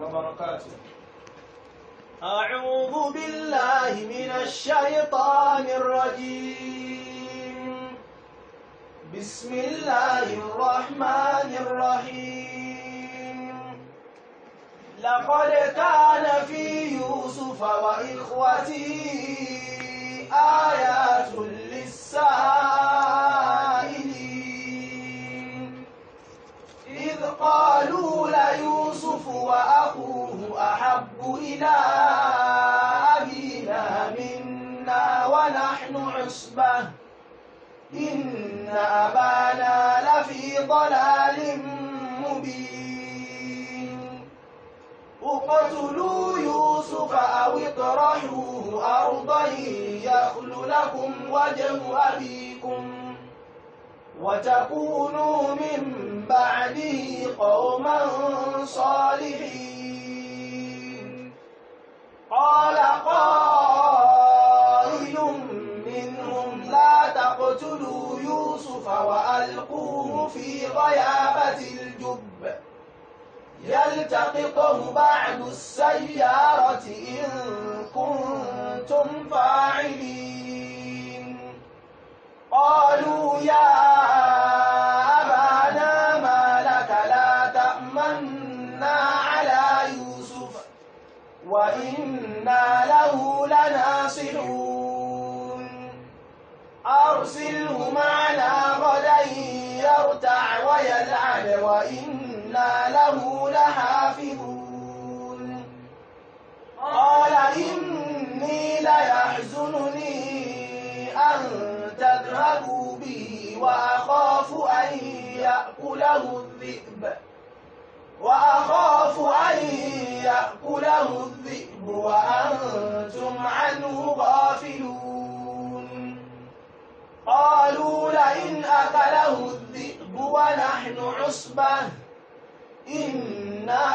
وبركاته. أعوذ بالله من الشيطان الرجيم. بسم الله الرحمن الرحيم. لقد كان في يوسف وإخوته آيات للسائلين إذ قالوا ليوسف وأخوه أحب إلى أبينا منا ونحن عصبة إن أبانا لفي ضلال مبين اقتلوا يوسف أو اطرحوه أرضا يخل لكم وجه أبيكم وتكونوا من بعده قوما صالحين. قال قائل منهم لا تقتلوا يوسف وألقوه في غيابة الجب يلتقطه بعد السيارة إن كنتم فاعلين. قالوا يا أبانا ما لك لا تأمنا على يوسف وإنا له لناصحون أرسله معنا غدا يرتع ويلعب وإنا له لحافظون. قال إني ليحزنني أن تذهبوا به وأخاف أن يأكله الذئب وأنتم عنه غافلون. قالوا لئن أكله الذئب ونحن عصبة إنا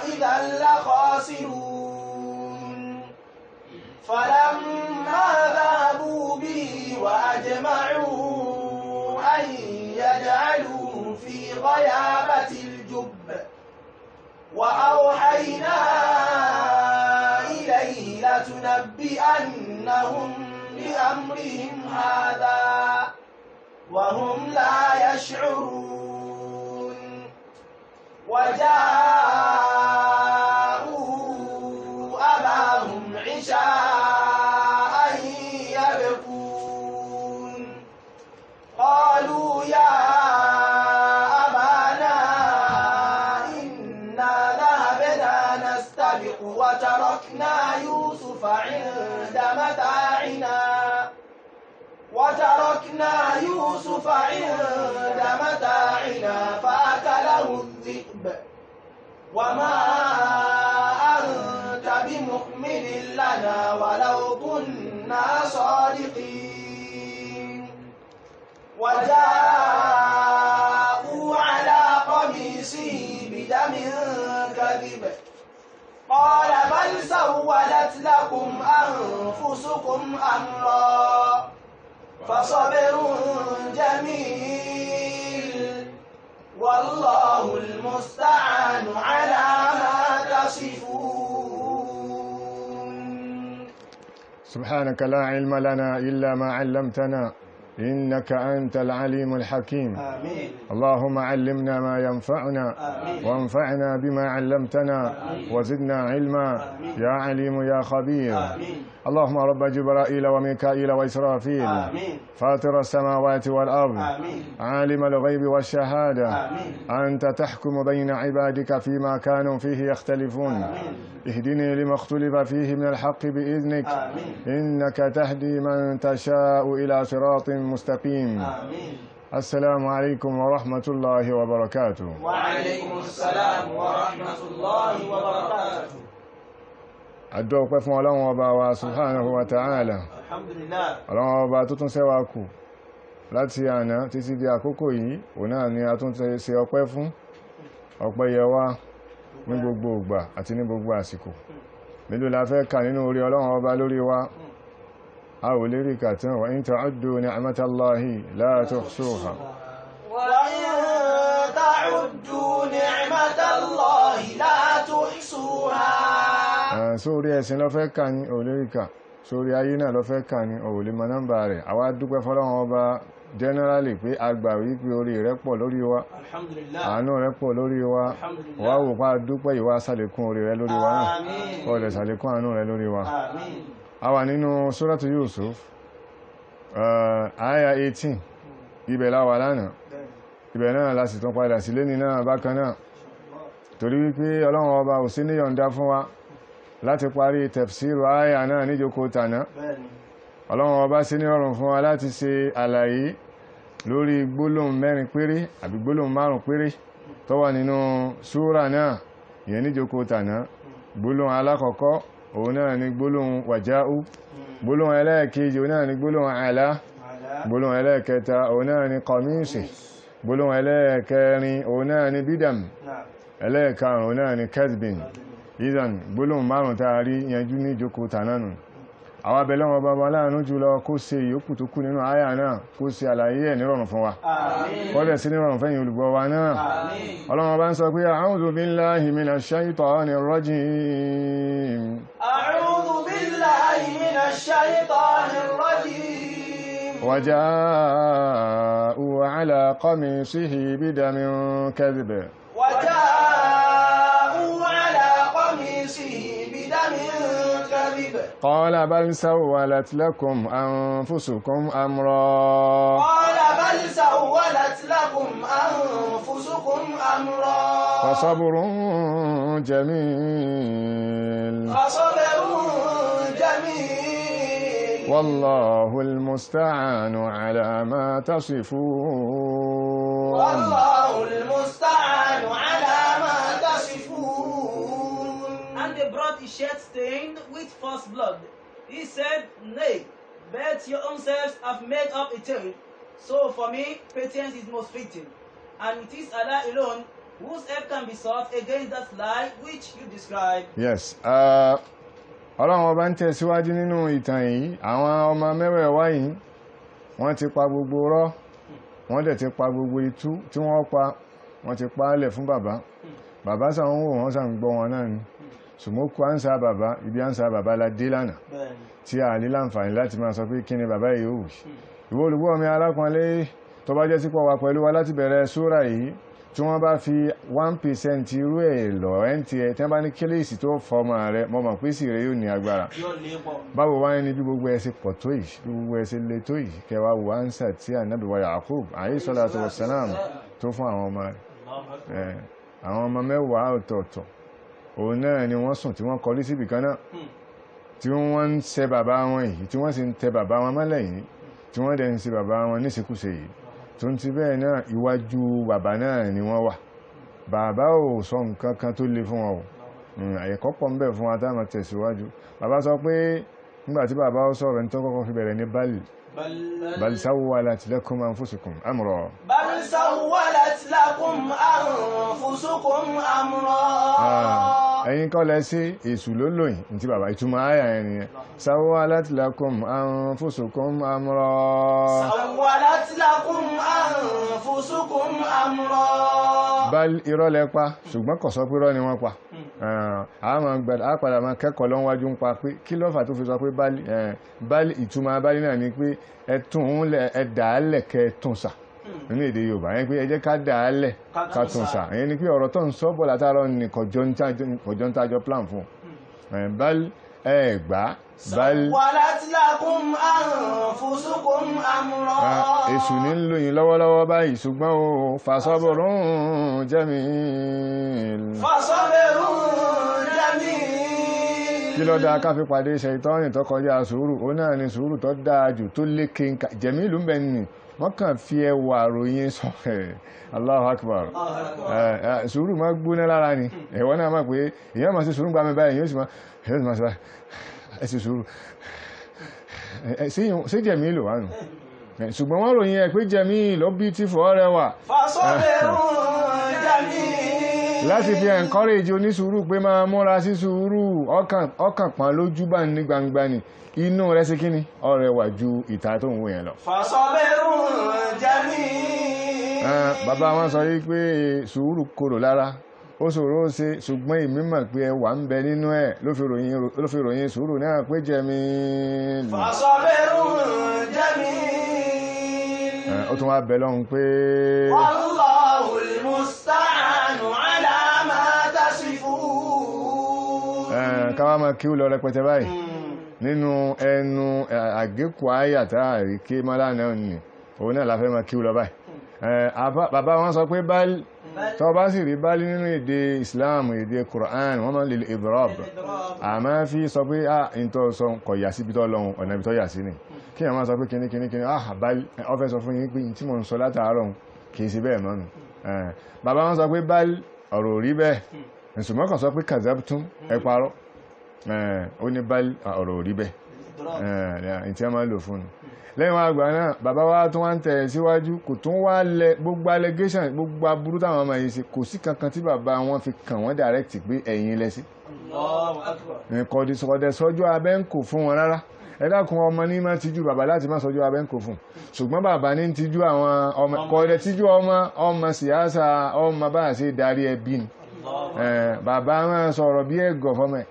إذا لخاسرون. فلما ذهبوا به وأجمعوا أن يجعلوه في غيابة الجب وأوحينا إليه لتنبئنهم بأمرهم هذا وهم لا يشعرون. وجاءوا أباهم عشاء يبكون. قالوا يا أبانا إنا ذهبنا نستبق وتركنا يوسف عند متاعنا فأكله الذئب وما أنت بمؤمن لنا ولو كنا صادقين. وجاءوا على قميصه بدم كذب قال بل سولت لكم أنفسكم أمرا فصبر جميل والله المستعان على ما تصفون. سبحانك لا علم لنا إلا ما علمتنا إنك أنت العليم الحكيم. آمين. اللهم علمنا ما ينفعنا وانفعنا بما علمتنا وزدنا علما يا عليم يا خبير. اللهم رب جبرائيل وميكائيل وإسرافيل فاطر السماوات والأرض عالم الغيب والشهادة أنت تحكم بين عبادك فيما كانوا فيه يختلفون اهدني لما اختلف فيه من الحق بإذنك إنك تهدي من تشاء إلى صراط مستقيم. السلام عليكم ورحمة الله وبركاته. وعليكم السلام ورحمة الله وبركاته. Adúpẹ́ pẹ́ fún Ọlọ́run ọba wa subhanahu wa ta'ala. Alhamdulillah. Ọlọ́run ọba tó tún ṣẹ́wà kù láti àná títí di àkókò yìí, òun náà ni a tún ṣe ọpẹ́ fún. Ọpẹ́ yẹ wá ní gbogbo ìgbà àti ní gbogbo àsìkò. Mélòó la fẹ́ kà nínú orí Ọlọ́run ọba lórí wa? A ò lè rí kà tán, wa in ta'uddu ni'matallahi la tuhsuha. Wa in ta'uddu ni'matallahi la sórí ẹ̀sìn ló fẹ́ kà ní olóríkà, sórí ayé náà ló fẹ́ kà ní òòlè mọ nọ́mbà rẹ̀. Àwa dúpẹ́ fọ́lọ́run ọba generally pé àgbà wípé orí rẹ̀ pọ̀ lórí wa, àánú rẹ̀ pọ̀ lórí wa, wà wò pa dúpẹ́ ìwà sàlékún orí rẹ̀ lórí wa náà, ọ̀dẹ̀ sàlékún àánú rẹ̀ lórí wa. A wà nínú Suratu Yusuf, àyà 18, ibẹ̀ la wà lánàá, ibẹ̀ náà la sì tún padà sí lẹ́ni náà bákan náà, torí wípé Ọlọ́run ọba ò sí níyọ̀ǹda fún wa láti parí tafsiru àyà náà níjókòó tàná. Ọlọ́run ọba sí ní ọrùn fún wa láti ṣe àlàyé lórí gbólóhùn 4 péré àbí gbólóhùn 5 péré tó wà nínú súrà náà, ìyẹn níjókòó tàná. Gbólóhùn alákọ̀ọ́kọ́ òun náà ni gbólóhùn wàjáú, gbólóhùn ẹlẹ́ẹ̀kejì òun náà ni gbólóhùn àlá, gbólóhùn ẹlẹ́ẹ̀kẹta òun náà ni kọmíìsì, gbólóhùn ẹlẹ́ẹ̀kẹrin òun náà ni bídàm, ẹlẹ́ẹ̀karùn òun náà ni kẹ́sbìn. Ìdán gbólóhùn 5 tá a rí yanjú ní ìjókòó tàná nù. Àwọn abẹ́lẹ́ wọn bàbá láàánú jùlọ kó ṣe ìyókù tó kù nínú àyà náà, kó ṣe àlàyé ẹ̀ nírọ̀rùn fún wa, kọ́dẹ̀ sí nírọ̀rùn fẹ́yìn olùgbọ́ wa náà. Ọlọ́run bá ń sọ pé a'udhu billahi minash shaytanir rajim. A'udhu billahi minash shaytanir rajim. Wa ja'u ala qamisihi bidamin kadhib. Wa ja'u ala qamisihi bidamin kadhib. قال بل سولت لكم أنفسكم أمرا قال بل سولت لكم أنفسكم أمرا فصبر جميل والله المستعان على ما تصفون. والله المستعان على ما تصفون. And they brought his shirt stained with first blood. He said, Nay, but your own selves have made up a tale. So for me, patience is most fitting. And it is Allah alone whose help can be sought against that lie which you describe. Yes. Ọlọ́run ọba ń tẹ̀síwájú nínú ìtàn yìí. Àwọn ọmọ mẹ́wẹ̀ẹ̀wá yìí wọ́n ti pa gbogbo rọ́, wọ́n dẹ̀ ti pa gbogbo itú tí wọ́n pa, wọ́n ti pa á lẹ̀ fún bàbá. Bàbá sàn ń wò wọ́n sàn ń gbọ́ wọn náà ni. Sùmọ́kù ánsá bàbá, ibi ánsá bàbá la dé lánàá tí a ní láǹfààní láti máa sọ pé kí ni bàbá yìí ó wù. Ìwọ olùgbọ́ mi alákùnrin tó bá jẹ́ sípò wa pẹ̀lú wa láti bẹ̀rẹ̀ súrà yìí, tí wọ́n bá fi 1% irú ẹ̀ lọ ẹ̀ntì ẹ̀ tí wọ́n bá ní kílèsì tó fọmọ rẹ̀ mọ́mọ̀ pé sì rẹ̀ yóò ní agbára. Báwo wáyé ní bí gbogbo ẹ̀ ṣe pọ̀ tó yìí, bí gbogbo ẹ̀ ṣe le tó yìí, kẹwàá wo ánsà tí Ànábì wa Yakub alayhi salatu wassalam tó fún àwọn ọmọ rẹ̀. Àwọn ọmọ mẹ́wàá ọ̀tọ̀ọ̀tọ̀ òun náà ni wọ́n sùn tí wọ́n kọrí síbì kan náà, tí wọ́n ń ṣe bàbá wọn yìí, tí wọ́n sì ń tẹ bàbá wọn mọ́lẹ̀ yìí, tí wọ́n dẹ̀ ń ṣe bàbá wọn níṣekúṣe yìí. Tó ń ti bẹ́ẹ̀ náà iwájú bàbá náà ni wọ́n wà. Bàbá ò sọ nǹkan kan tó le fún wọn o. Àyẹ̀kọ́ pọ̀ ń bẹ fún wa tá máa tẹ̀síwájú. Bàbá sọ pé nígbà tí bàbá ó sọ̀rọ̀ ní tó kọ́kọ́ fi bẹ̀rẹ̀ ní bal sawwalat lakum anfusukum amra. Bal sawwalat lakum anfusukum amra. Ẹ̀yin kọ́ lẹ sí èṣù ló lòyìn tí bàbá ìtumọ̀ àyà yẹn nìyẹn. Sawwalat lakum anfusukum amra. Sawwalat lakum anfusukum amra. Bal irọ́ lẹ pa, ṣùgbọ́n kò sọ pé irọ́ ni wọ́n pa. A padà máa kẹ́kọ̀ọ́ lọ́wọ́jú ń pa pé kí ló fà tó fi sọ pé bal ìtumọ̀ bal náà ni pé ẹ dàálẹ̀ kẹ́ tún sà. Nínú èdè Yorùbá yẹn pé ẹ jẹ́ ká dàálẹ̀ ká tún sà. Ìyẹn ni pé ọ̀rọ̀ tó ń sọ bọ̀ látàrọ ní kọjọ́ ń tàjọ plan fún. Bal ẹgbà bal Sawwalat lakum anfusukum amra. Èṣù ní ń lò yín lọ́wọ́lọ́wọ́ báyìí, ṣùgbọ́n o fasaburun jamil. Fasaburun jamil. Kí ló dáa ká fi pàdé Ṣẹ̀tánì tó kọjá sùúrù, ó náà ni sùúrù tó dáa jù tó lékè nǹkan jẹ̀mílù ń bẹ nì. Wọ́n kàn fi ẹwà ròyìn sọ Allahu Akbar. Sùúrù máa gbóná lára ni. Ẹ̀wọ́n náà máa pé èèyàn máa ṣe sùúrù gbá mi báyìí, yóò sì máa ṣe ẹ ṣe sùúrù. Ṣé jẹ̀mílù wà nù? Ṣùgbọ́n wọ́n ròyìn ẹ̀ pé jẹ̀mílù ó beautiful ọrẹwà. Fasaburun jamil. Láti fi encourage onísùúrù pé máa múra sí sùúrù, ọkàn pọ́n lójú bá ní gbangba ni, inú rẹ̀ sí kíni ọrẹwà ju ìta tó ń wò yẹn lọ. Fasaburun jamil. Bàbá wọn sọ yí pé sùúrù korò lára, ó ṣòro ó ṣe ṣùgbọ́n èmi mọ̀ pé ẹwà ń bẹ nínú ẹ̀ ló fi ròyìn sùúrù náà pé jamil. fasabrun jamil. ó tún wá bẹ lọ́hùn pé wallahul musta'anu ala ma tasifun. káwá máa kí ó lọ rẹpẹtẹ báyìí nínú ẹnu àgékù àyàtà àríké mọ́lánà ní òun náà láfẹ́ máa kí ó lọ báyìí. bàbá wọn sọ pé báyìí tó bá sì rí báyìí nínú èdè Islam èdè Quran wọ́n máa lè idrab àmọ́ fi sọ pé ìntọ́ sọ kọ̀ yà sí ibi tó lọ́hun ọ̀nà ibi tó yà sí ni kí ẹ̀ máa sọ pé kíní báyìí ọ fẹ́ sọ fún yín pé tí mo ń sọ látàárọ̀ kì í sí bẹ́ẹ̀ mọ́nu. bàbá wọn sọ pé báyìí ọ̀rọ̀ rí bẹ́ẹ̀ ìsùnmọ́ kan sọ pé kazabtum ẹ parọ́ ó ní báyìí ọ̀rọ̀ rí bẹ́ẹ̀ tí a máa lò fún un. lẹ́yìn wọn àgbà náà bàbá wa tún wá ń tẹ̀ síwájú kò tún wá lẹ gbogbo allegation gbogbo aburú táwọn ọmọ yìí ṣe kò sí kankan tí bàbá wọn fi kàn wọ́n direct pé ẹ̀yin lẹ́sí kọ̀dẹ̀ sọ́jọ́ abẹ́ ń kò fún wọn rárá. ẹ dákun ọmọ ní má tijú bàbá láti má sọ́jọ́ abẹ́ ń kò fún ṣùgbọ́n bàbá ní tijú àwọn ọmọ kọ̀dẹ̀ tijú ọmọ síyáṣà ọmọ bá ṣe darí ẹbí ni. bàbá máa sọ̀rọ̀ bí ẹ̀gọ̀ fọ́mọ ẹ̀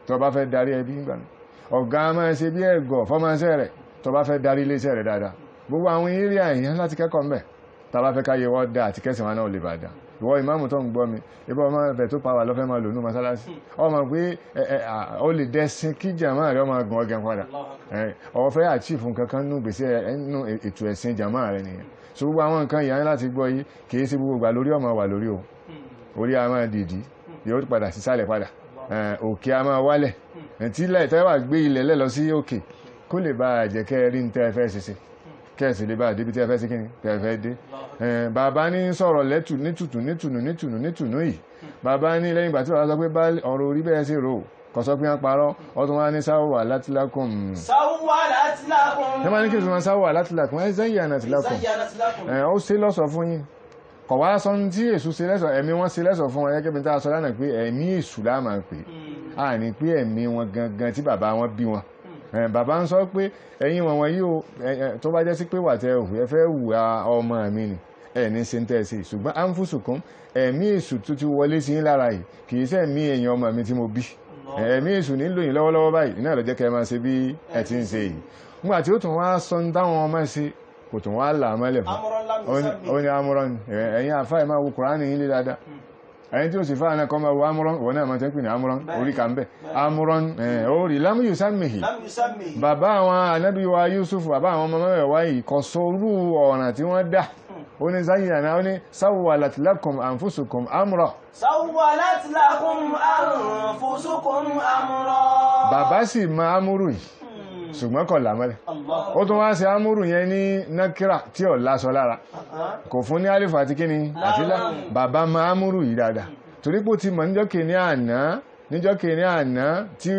tó bá fẹ́ darí ẹbí gbà ní ọ̀gá máa ṣe bí ẹ̀gọ̀ fọ́mọṣẹ́ rẹ̀ tó bá fẹ́ darí iléeṣẹ́ rẹ̀ dáadáa. gbogbo àwọn eré àyàn láti kẹ́kọ̀ọ́ mẹ́ tá bá fẹ́ káyé wọ́n dá àti kẹ́sìn wọn náà lè bá dá. ìwọ ìmáàmù tó ń gbọ́ mi ibà ọmọ ẹ̀fẹ̀ tó pa wà lọ́fẹ́ máa lò ní mọ́sálásí ọmọ pé ó lè dẹ́sìn kí jàmáà rẹ̀ ọmọ gan ọgẹ́ padà ọ̀fẹ́ àchífù kankan nù gbèsè ẹnu ètò ẹ̀sìn jàmáà rẹ̀ nìyẹn. so gbogbo àwọn nǹkan ìyá láti gbọ́ yìí kìí sí gbogbo gbà lórí ọmọ wà lórí o orí a máa dìdí yóò padà sísàlẹ̀ padà òkè a máa wálẹ̀ tí tẹ́wà gbé ilẹ̀ lẹ́ lọ sí òkè kó lè bá jẹ́ kẹ́ rí ní tẹ́ fẹ́ ṣe kẹ́ẹ̀sì lè bá débi tẹ́ fẹ́ sí kíni tẹ́ fẹ́ dé. bàbá ní sọ̀rọ̀ nítùnú yìí bàbá ní lẹ́yìn ìgbà tí wọ́n sọ pé bá ọ̀rọ̀ orí bẹ́ẹ̀ sí rò kò sọ pé wọ́n parọ́ ọdún wá ní sáwà látìlákùn ẹ máa ní kí o sì máa sáwà látìlákùn ẹ zẹ́yà látìlákùn ó ṣe lọ́sọ̀ fún yín kọ̀ wá sọ tí èṣù ṣe lẹ́sọ̀ ẹ̀mí wọn ṣe lẹ́sọ̀ fún wọn gẹ́gẹ́ bí tá a sọ lánàá pé ẹ̀mí èṣù la máa pè á ní pé ẹ̀mí wọn gangan tí bàbá wọn bí wọn. bàbá ń sọ pé ẹ̀yin wọn yìí o tó bá jẹ́ sí pé wà tẹ́ òhù ẹ fẹ́ wù ọmọ mi ni ẹ̀ ní ṣe ń tẹ́ sí ṣùgbọ́n anfusukum ẹ̀mí èṣù tó ti wọlé sí yín lára yìí kì í ṣe ẹ̀mí ẹ̀yin ọmọ mi tí mo bí ẹ̀mí èṣù nílò yín lọ́wọ́lọ́wọ́ báyìí iná ló jẹ́ kẹ́ máa ṣe bí ẹ ti ń ṣe yìí. nígbà tí ó tún wá sọ ń dáwọn ọmọ ṣe kò tún wá là á mọ́lẹ̀ fún ó ní amúrán ẹ̀yin àfáà máa wo Kùránì yín lé dáadáa ẹni tí ó sì fáà náà kọ́ máa wo amúrán wọ́n náà máa tẹ́ pè ní amúrán orí kan bẹ́ amúrán orí lámú yusammihi bàbá àwọn ànábì wa Yusuf bàbá àwọn ọmọ mẹ́wàá yìí kò sórú ọ̀nà tí wọ́n dá ó ní zayyana ó ní sawwalat lakum anfusukum amra sawwalat lakum anfusukum amra bàbá sì máa amúrù yìí ṣùgbọ́n kọ̀ lámọ́lẹ̀ ó tún wá sí amúrù yẹn ní nákírà tí ò lásọ lára kò fún ní alifu àti kíni àti bàbá ma amúrù yìí dáadáa torí pé ó ti mọ̀ níjọ́ kìíní àná tí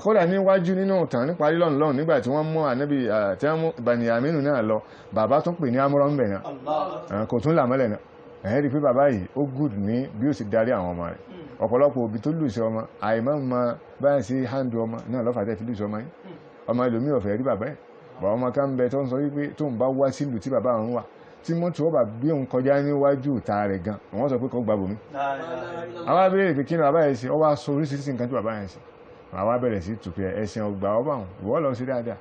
kódà níwájú nínú ìtàn níparí lọ́nà nígbà tí wọ́n mú ànábì tí wọ́n mú Bàníyàmínù náà lọ bàbá tún pè ní amúrọ̀ ń bẹ̀ náà kò tún làmọ́lẹ̀ náà ẹ̀yẹ́ rí pé bàbá yìí ó gùd ní bí ó sì darí àwọn ọmọ rẹ̀ ọ̀pọ̀lọpọ̀ òbí tó lù sí ọmọ àìmọ́ ma báyìí sí hàndù ọmọ náà lọ́fà tẹ́ fi lù sí ọmọ yìí ọmọ ẹlòmí ọ̀fẹ́ rí bàbá ẹ̀ bọ̀ ọmọ kan bẹ tó ń sọ wípé tó ń bá wá sílùú tí bàbá òun wà tí mọ́tò ọba gbé òun kọjá níwájú ìta rẹ̀ gan wọ́n sọ pé kọ́ gbàbò mí. àwọn abẹ́rẹ́ pé kí ni bàbá yẹn ṣe ọ wá sọ oríṣiríṣi nǹkan tí bàbá yẹn ṣe àwọn abẹ́rẹ́ sí tùpẹ́ ẹ̀sìn ọgbà ọba òun ìwọ́ lọ sí dáadáa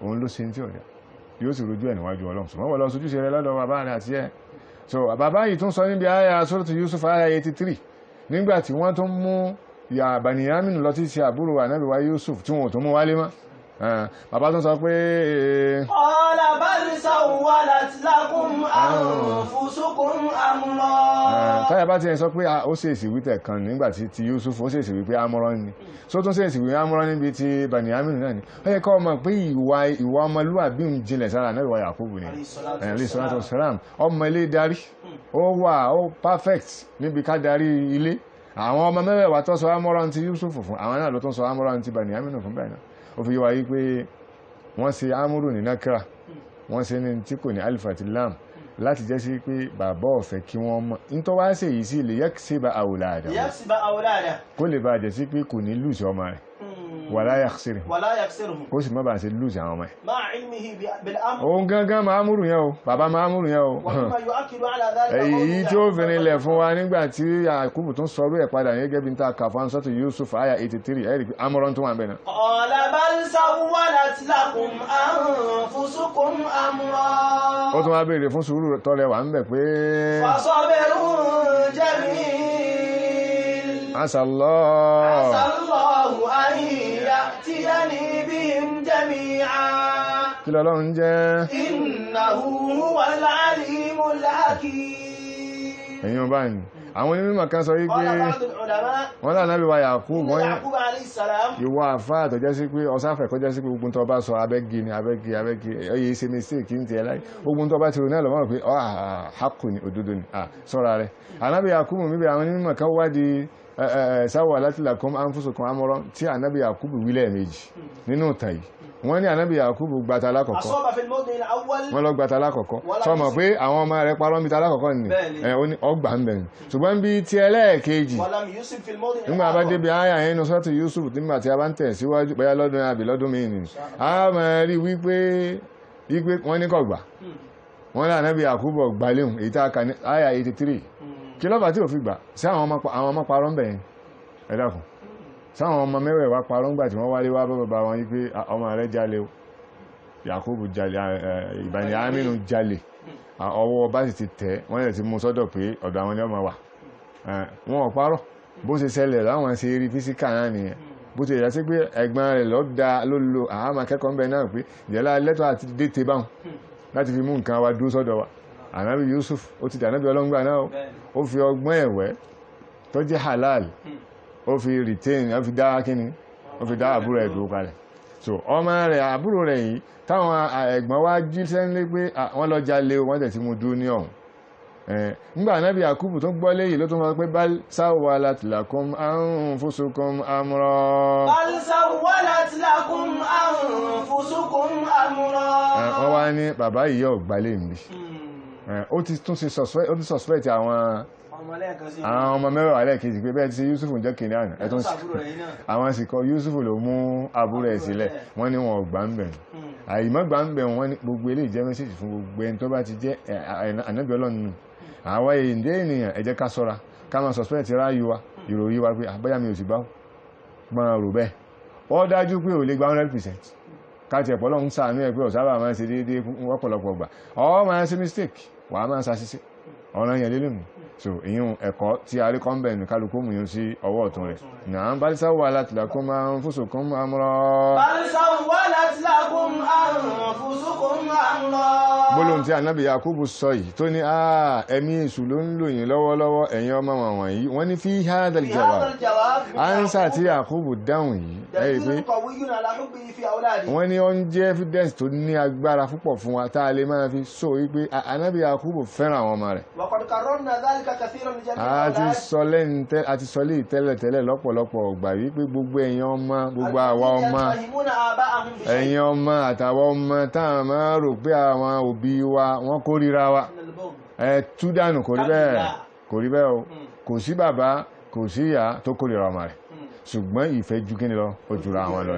òun ló ṣe ní tí ọ̀dà yóò sì rojú ẹ̀ níwájú Ọlọ́run ṣùgbọ́n wọ́n lọ sojú ṣe rẹ lọ́dọ̀ bàbá rẹ̀ àti ẹ̀. so bàbá yìí tún sọ níbi àyà Suratu Yusuf àyà 83 nígbà tí wọ́n tún mú Bàníyàmínù lọ tí ṣe àbúrò ànábì wa Yusuf tí wọn ò tún mú wálé mọ́ bàbá tún sọ pé qala bal sawwalat lakum anfusukum amra táyà bá ti ẹ̀ sọ pé ó ṣe ìsìwí tẹ̀ kan nígbàtí ti Yusuf ó ṣe ìsìwí pé amúrán ni só tún ṣe ìsìwí amúrán níbi ti Bàníyàmínù náà ni ó yẹ kọ́ mọ̀ pé ìwà ọmọlúwàbí ń jinlẹ̀ sára náà ìwà Yakubu ni alayhi salatu wassalam ọmọ ilé darí ó perfect níbi ká darí ilé àwọn ọmọ mẹ́wẹ̀ẹ̀wá tó sọ amúrán ti Yusuf fún àwọn náà ló tún sọ amúrán ti Bàníyàmínù fún bẹ́ẹ̀ náà ó fi wáyé pé wọ́n ṣe amúrù ní nákírà wọ́n ṣe ní tí kò ní alifati lam láti jẹ́ sí pé bàbá ọ̀fẹ́ kí wọ́n mọ̀ ní tó wá ṣe yìí sí lè yaksiba awlada kó lè bá jẹ́ sí pé kò ní lùsì ọmọ rẹ̀ wala yakhsirhum ولا يكسرهم kó sì má bàa ṣe lùsì àwọn ọmọ ẹ̀. مع علمه بالأمر. òun gangan Ma'muru yẹn o bàbá Ma'muru yẹn o ومما يؤكد على ذلك èyí tí ó fi rinlẹ̀ fún wa nígbà tí Yakubu tún sọ ẹ̀ padà ní gẹ́gẹ́ bí n ta kà fún sọ́tù Yusuf aya 83 ẹ̀rí pé amúrán tó wà bẹ́ẹ̀ náà. قال بل سولت لكم أنفسكم أمرا. ó tún wá béèrè fún sùúrù tọrẹ wà ń bẹ̀ pé فصبر جميل. عسى الله عسى الله أن يأتيني بهم جميعا. kí lọ́lọ́run jẹ́ إنه هو العليم الحكيم. ẹ̀yin ọba ni àwọn onímọ̀ kan sọ wípé قال بعض العلماء wọ́n lá Ànábì wa Yakubu إن wọ́n يعقوب عليه السلام ìwọ àfáà tó jẹ́ sí pé ọsáfẹ́ kọjá sí pé ogun tó bá sọ abẹ́gi ni abẹ́gi ẹyẹ ṣe mistake ní ti ẹ̀ láì ogun tó bá ti rò náà lọ́wọ́ pé haqqu ni òdodo ni sọ́ra rẹ̀ Ànábì Yakubu mi bẹ àwọn onímọ̀ kan wádìí sawwalat lakum anfusukum amran tí Ànábì Yakubu wílẹ̀ méjì nínú ìtàn yìí wọ́n ní Ànábì Yakubu gbata lákọ̀ọ́kọ́ أصاب في الموضع الأول. wọ́n lọ gbata lákọ̀ọ́kọ́ sọ mọ̀ pé àwọn ọmọ rẹ̀ parọ́ mi ta lákọ̀ọ́kọ́ ni ó ní ọgbà ń bẹ̀rẹ̀ ṣùgbọ́n bí ti ẹlẹ́ẹ̀kejì ولم يصب في الموضع nígbà bá الآخر. débi àyà yẹn inú sọ́tù Yusuf nígbà tí a bá ń tẹ̀ síwájú bóyá lọ́dún àbí lọ́dún mìíràn a máa rí wípé wọ́n ní kọ̀ gbà wọ́n ní Ànábì Yakubu gbalẹ́hùn èyí tá a kà ní àyà 83 kí lọ́ba tí ò fi gbà sí àwọn ọmọ parọ́ ń bẹ̀ yẹn ẹ dákun sáwọn ọmọ mẹ́wẹ̀ẹ̀wá parọ́ ńgbà tí wọ́n wálé wá bàbá wọn wípé ọmọ rẹ̀ jalè o Yakubu jalè Bani Aminu jalè ọwọ́ bá sì ti tẹ̀ wọ́n lè ti mú sọ́dọ̀ pé ọ̀dọ̀ àwọn ni ọmọ wà wọn ò parọ́ bó ṣe ṣẹlẹ̀ láwọn ṣe rí físíkà náà nìyẹn bó ti yẹ sí pé ẹ̀gbọ́n rẹ̀ lọ da ló lo àhámà akẹ́kọ̀ọ́ ńbẹ náà pé ìjẹ́lá lẹ́tọ̀ àti dété báwọn láti fi mú nǹkan wa dúró sọ́dọ̀ wa Ànábì Yusuf ó ti dànábì ọlọ́ngbà náà ó fi ọgbọ́n ẹ̀wẹ́ tó jẹ́ halal ó fi retain ó fi dá kíni ó fi dá àbúrò ẹ̀ dúró kalẹ̀ so ọmọ rẹ̀ àbúrò rẹ̀ yìí táwọn ẹ̀gbọ́n wá jí sẹ́ńlé pé wọ́n lọ jalè wọ́n tẹ̀ tí mo dúró ní ọ̀hún nígbà Ànábì Yakubu tó gbọ́ léyìí ló tún wọ́n pé bal sawwalat lakum anfusukum amra. بل سولت لكم أنفسكم أمرا. wọ́n wá ní bàbá yìí yóò gbalẹ̀ mi ó ti tún ṣe suspect àwọn ọmọ mẹ́wàá lẹ́ẹ̀kejì pé bẹ́ẹ̀ ti ṣe Yusuf ń jẹ́ kìnní àná ẹ̀tún àwọn sì kọ Yusuf ló mú àbúrò ẹ̀ sílẹ̀ wọ́n ní wọn ò gbà ń bẹ̀ àìmọ́ gbà ń bẹ̀ wọ́n ní gbogbo eléyìí jẹ́ mẹ́sẹ̀jì fún gbogbo ẹni tó bá ti jẹ́ ànábì Ọlọ́run nù àwọn èdè ènìyàn ẹ jẹ́ ká ṣọ́ra ká máa suspect ráyù wa ìròyìn wa pé àbáyá mi ò sì gbá máa rò bẹ́ẹ̀ ó dájú pé ò lè gba 100% káàtì ẹ̀pọ̀ lọ́hún sàánú ẹ̀ pé ọ̀sábà máa ń ṣe déédéé ọ̀pọ̀lọpọ̀ gbà ọ máa ń ṣe mistake wàá máa ń ṣàṣìṣe ọ̀ràn yẹn lélẹ̀ mú so ìyún ẹ̀kọ́ tí a rí kọ́ńbẹ̀ ní kálukú mú yún sí ọwọ́ ọ̀tún rẹ̀ náà bal sawwalat lakum anfusukum amra. بل سولت لكم أنفسكم أمرا. gbólóhùn tí Ànábì Yakubu sọ yìí tó ní ẹ̀mí èṣù ló ń lò yín lọ́wọ́lọ́wọ́ ẹ̀yin ọmọ wọn yìí wọ́n ní fi hadha al-jawab ánsà tí Yakubu dáhùn yìí دليل قوي على حبه في أولاده. wọ́n ní ó ń jẹ́ evidence tó ní agbára púpọ̀ fún wa tá a lè máa fi sọ wípé Ànábì Yakubu fẹ́ràn àwọn ọmọ rẹ̀ وقد قررنا ذلك كثيرا لجميع الأولاد. àti sọ lè tẹ́lẹ̀tẹ́lẹ̀ lọ́pọ̀lọpọ̀ ọgbà wípé gbogbo ẹ̀yin ọmọ gbogbo àwa ọmọ يفهمون آباءهم بشيء ẹ̀yin ọmọ àtàwọn ọmọ táwọn máa rò pé àwọn òbí wa wọ́n kórìíra wa من البغض. ẹ tú dànù kò rí bẹ́ẹ̀ o kò sí bàbá kò sí ìyá tó kórìíra ọmọ rẹ̀ ṣùgbọ́n ìfẹ́ ju kíni lọ ó jura wọn lọ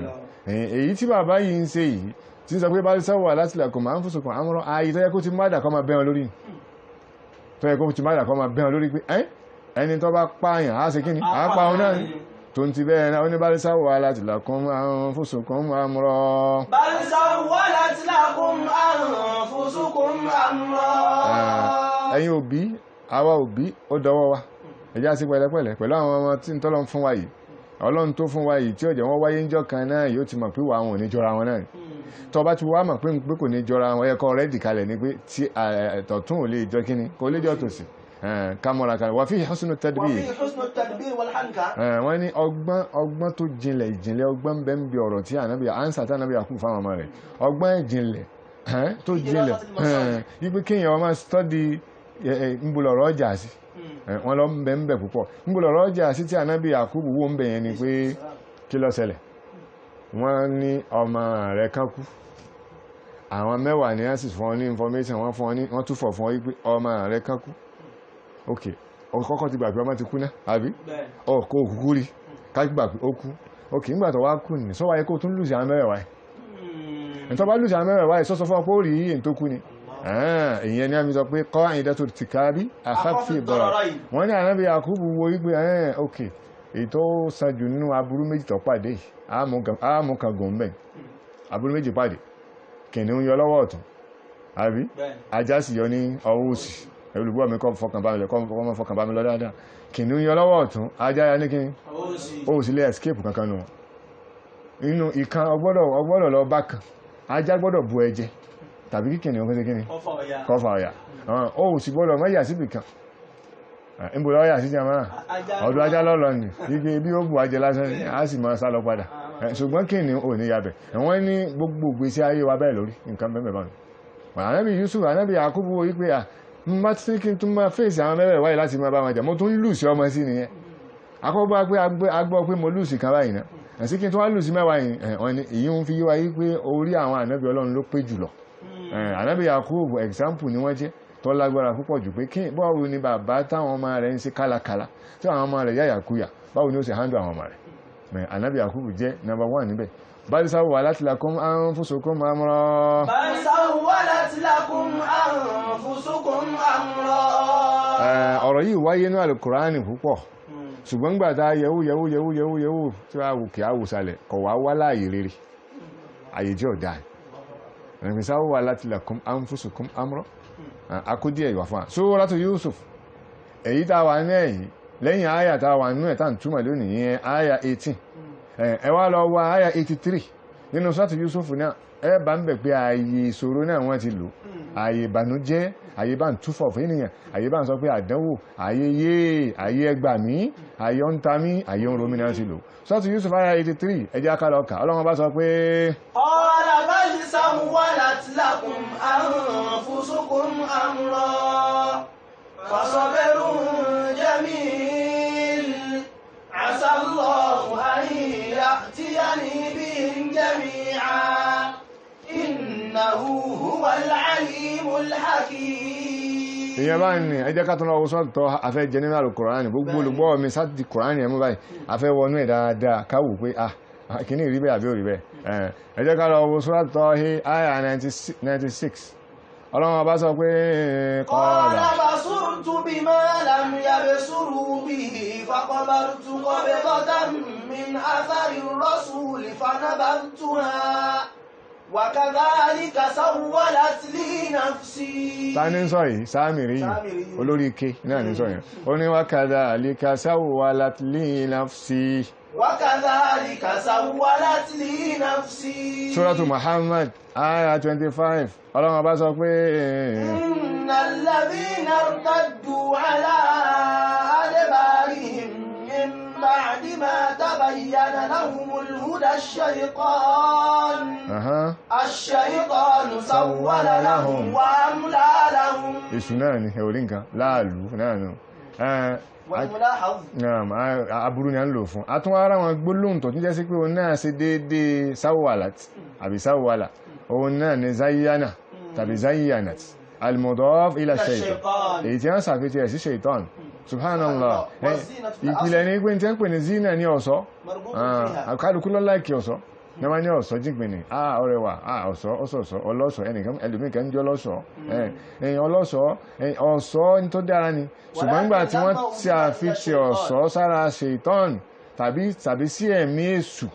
ni èyí tí bàbá yìí ń ṣe yìí tí ń sọ pé bal sawwalat lakum anfusukum amra ààyè tó yẹ kó ti má dà kọ́ máa bẹ́ wọn lórí tó yẹ kó ti má dà kọ́ máa bẹ́ wọn lórí pé ẹni tó bá pààyàn á ṣe kíni á pa òun náà tó ń ti bẹ́ẹ̀ náà ó ní bal sawwalat lakum anfusukum amra. بل سولت لكم أنفسكم أمرا. ẹ̀yin òbí àwa òbí ó dọwọ́ wa ẹjá sí pẹ̀lẹ́pẹ̀lẹ́ pẹ̀lú àwọn ọmọ tí ń tọ́lọ́ fún wa yìí Ọlọ́run tó fún wa yìí tí ó jẹ́ wọ́n wáyé ńjọ́ kan náà yóò ti mọ̀ pé wà wọn ò ní jọra wọn náà tó bá ti wá mọ̀ pé kò ní jọra wọn ẹ̀kọ́ rẹ̀ dìkalẹ̀ ni pé tí tọ̀tún ò lè jọ kíni kò lè jọ tòsì kámọ́ra kan wà fi husnu tadbir وفيه حسن التدبير والحنكة. wọ́n ní ọgbọ́n tó jinlẹ̀ ìjìnlẹ̀ ọgbọ́n bẹ́ẹ̀ ń bi ọ̀rọ̀ tí ànsà tí Ànábì Yakubu fáwọn ọmọ rẹ̀ ọgbọ́n ìjìnlẹ̀ tó jinlẹ̀ wípé kéèyàn ọmọ stọ́dì ńbùlọ̀rọ̀ ọjà sí wọ́n lọ ń bẹ̀ púpọ̀ ńbùlọ̀rọ̀ ọjà sí tí Ànábì Yakubu wó ń bẹ̀ yẹn ni pé kí ló ṣẹlẹ̀ wọ́n ní ọmọ rẹ̀ kan kú àwọn mẹ́wàá ní ẹ́sì fún ọ ní information wọ́n tún fọ̀ fún ọ wípé ọmọ rẹ̀ kan kú ok ọkọ̀kọ́ ti gbà pé ọmọ ti kú náà àbí ọkọ̀ òkúkú rí ká gbà pé ó kú òkè nígbà tó wá kú ní sọ wáyé kó tún lùsì àwọn mẹ́wàá ẹ̀ tó bá lùsì àwọn mẹ́wàá ẹ̀ sọ́sọ́ fún ọpọ́ orí èyí tó kú ni ìyẹn ni a mi sọ pé kọ́ ìdẹ́tò ti kárí àkáfí ìbọ̀rọ̀ wọ́n ní ànábì Yakubu wo wípé òkè èyí tó san jù nínú aburú méjì tó pàdé àmú kan gùn bẹ́ẹ̀ aburú méjì pàdé kìnìún yọ lọ́wọ́ ọ̀tún àbí ajá sì yọ ní ọwọ́ òsì olùgbọ́ mi kọ́ fọkàn bá mi lọ dáadáa kìnìún yọ lọ́wọ́ ọ̀tún ajá ya ní kíni ó sì lè escape kankan nù inú ìkan ọgbọ́dọ̀ lọ bá kan ajá gbọ́dọ̀ bu ẹ̀jẹ̀ tàbí kí kìnìún kó ṣe kíni kọfà ọ̀yà ó sì gbọ́dọ̀ mọ́ yà síbì kan ìbò lọ́yà sí jama ọdún ajá lọ́lọ́ ni igi bí ó bù ajẹ́ lásán á sì máa sá lọ padà ṣùgbọ́n kìnìún ò ní yabẹ̀ wọ́n ní gbogbo ìgbésí ayé wa bẹ́ẹ̀ lórí nǹkan bẹ́ẹ̀ bá mi ànábì Yusuf ànábì Yakubu wo wípé bá tí kí n tún máa fèsì àwọn mẹ́rẹ̀ wáyé láti máa bá wọn jà mo tún lù sí ọmọ sí nìyẹn akọ́gbọ́ pé agbọ́ pé mo lù sí kan báyìí náà àti kí n tún wá lù sí mẹ́wàá yìí wọ́n ní èyí ń fi yíwa yí pé orí àwọn ànábì Ọlọ́run ló pé jùlọ ànábì Yakubu example ni wọ́n jẹ́ tó lágbára púpọ̀ jù pé kí báwo ni bàbá táwọn ọmọ rẹ̀ ń ṣe kálákálá tí àwọn ọmọ rẹ̀ yáyàkúyà báwo ni ó ṣe handle àwọn ọmọ rẹ̀ ànábì Yakubu jẹ́ number 1 níbẹ̀ بل سولت لكم أنفسكم أمرا بل سولت لكم أنفسكم أمرا ọ̀rọ̀ yìí wáyé ní Al-Qur'ani púpọ̀ ṣùgbọ́n gbà tá yẹ̀wò tí a wù kí a wù sálẹ̀ kọ̀ wá wá láàyè rere àyè jẹ́ ọ̀dá ẹ̀fẹ́ سولت لكم أنفسكم أمرا akúdí ẹ̀yọ̀ fún wa Suratu Yusuf èyí tá wà ní ẹ̀yìn lẹ́yìn àyà tá wà nínú ẹ̀ta túmọ̀ lónìí yẹn àyà 18 ẹ wá lọ wá àyà 83 nínú Suratu Yusuf náà ẹ bá ń bẹ̀ pé ààyè ìṣòro náà wọ́n ti lò ààyè ìbànújẹ́ ààyè bá ń túfọ̀ fún ènìyàn ààyè bá ń sọ pé àdánwò ààyè yé ààyè ẹgbà mí ààyè ọ̀ntà mí ààyè òǹromi náà ti lò Suratu Yusuf àyà 83 ẹjẹ́ akálọ́ọ̀kà Ọlọ́run bá sọ pé qala bal sawwalat lakum anfusukum amra fasabrun jamil asa Allahu an ya'tiyani bihim jami'an innahu huwal alimul hakim. ìyẹn bá ní ẹjẹ́ ká tún lọ wọ́sọ́ tọ́ afẹ́ jẹ nínú Al-Qur'ani gbogbo olùgbọ́ mi sáti Qur'ani ẹmú báyìí afẹ́ wọnú ẹ̀ dáadáa káwò pé kìíní rí bẹ́ẹ̀ àbí ò rí bẹ́ẹ̀ ẹjẹ́ ká lọ wọ́sọ́ tọ́ àyà 96 Ọlọ́run bá sọ pé qala basurtu bima lam yabsuru bihi faqabartu qabdatan min athari ar-rasul fanabadtuha wa kadhalika sawwalat li nafsi. ta ní sọ yìí Sámìrì yìí olórí ike náà ní sọ yìí ó ní wa kadhalika sawwalat li nafsi wa kadhalika sawwalat li nafsi. Suratu Muhammad àyà 25 Ọlọ́run bá sọ pé innal ladhina irtaddu ala adbarihim min ba'di ma tabayyana lahumul huda ash-shaytanu sawwala lahum wa amla lahum. èṣù náà ni ẹ̀wọ̀rí nǹkan láàlú náà nù aburú ni a ń lò fún àtúnwárá wọn gbólóhùn tó tún jẹ́ sí pé òun náà ṣe déédéé sáwàlát àbí sáwàlá òun náà ni zayyana tàbí zayyanat al-mudaf ila shaytan èyí tí wọ́n sàfihàn sí shaytan subhanallah ìpìlẹ̀ ní pé tí wọ́n pè ní zina ní ọ̀ṣọ́ kálukú lọ́láìkì ọ̀ṣọ́ ní wọ́n ní ọ̀ṣọ́ jígbìn ní ọ̀rẹ́wà ọ̀ṣọ́ ọlọ́ṣọ́ ẹnìkan ẹlòmíkan jẹ́ ọlọ́ṣọ́ ọ̀ṣọ́ ní tó dára ni ṣùgbọ́n nígbà tí wọ́n ti àfihàn ọ̀ṣọ́ sára shaytan tàbí sí ẹ̀mí èṣù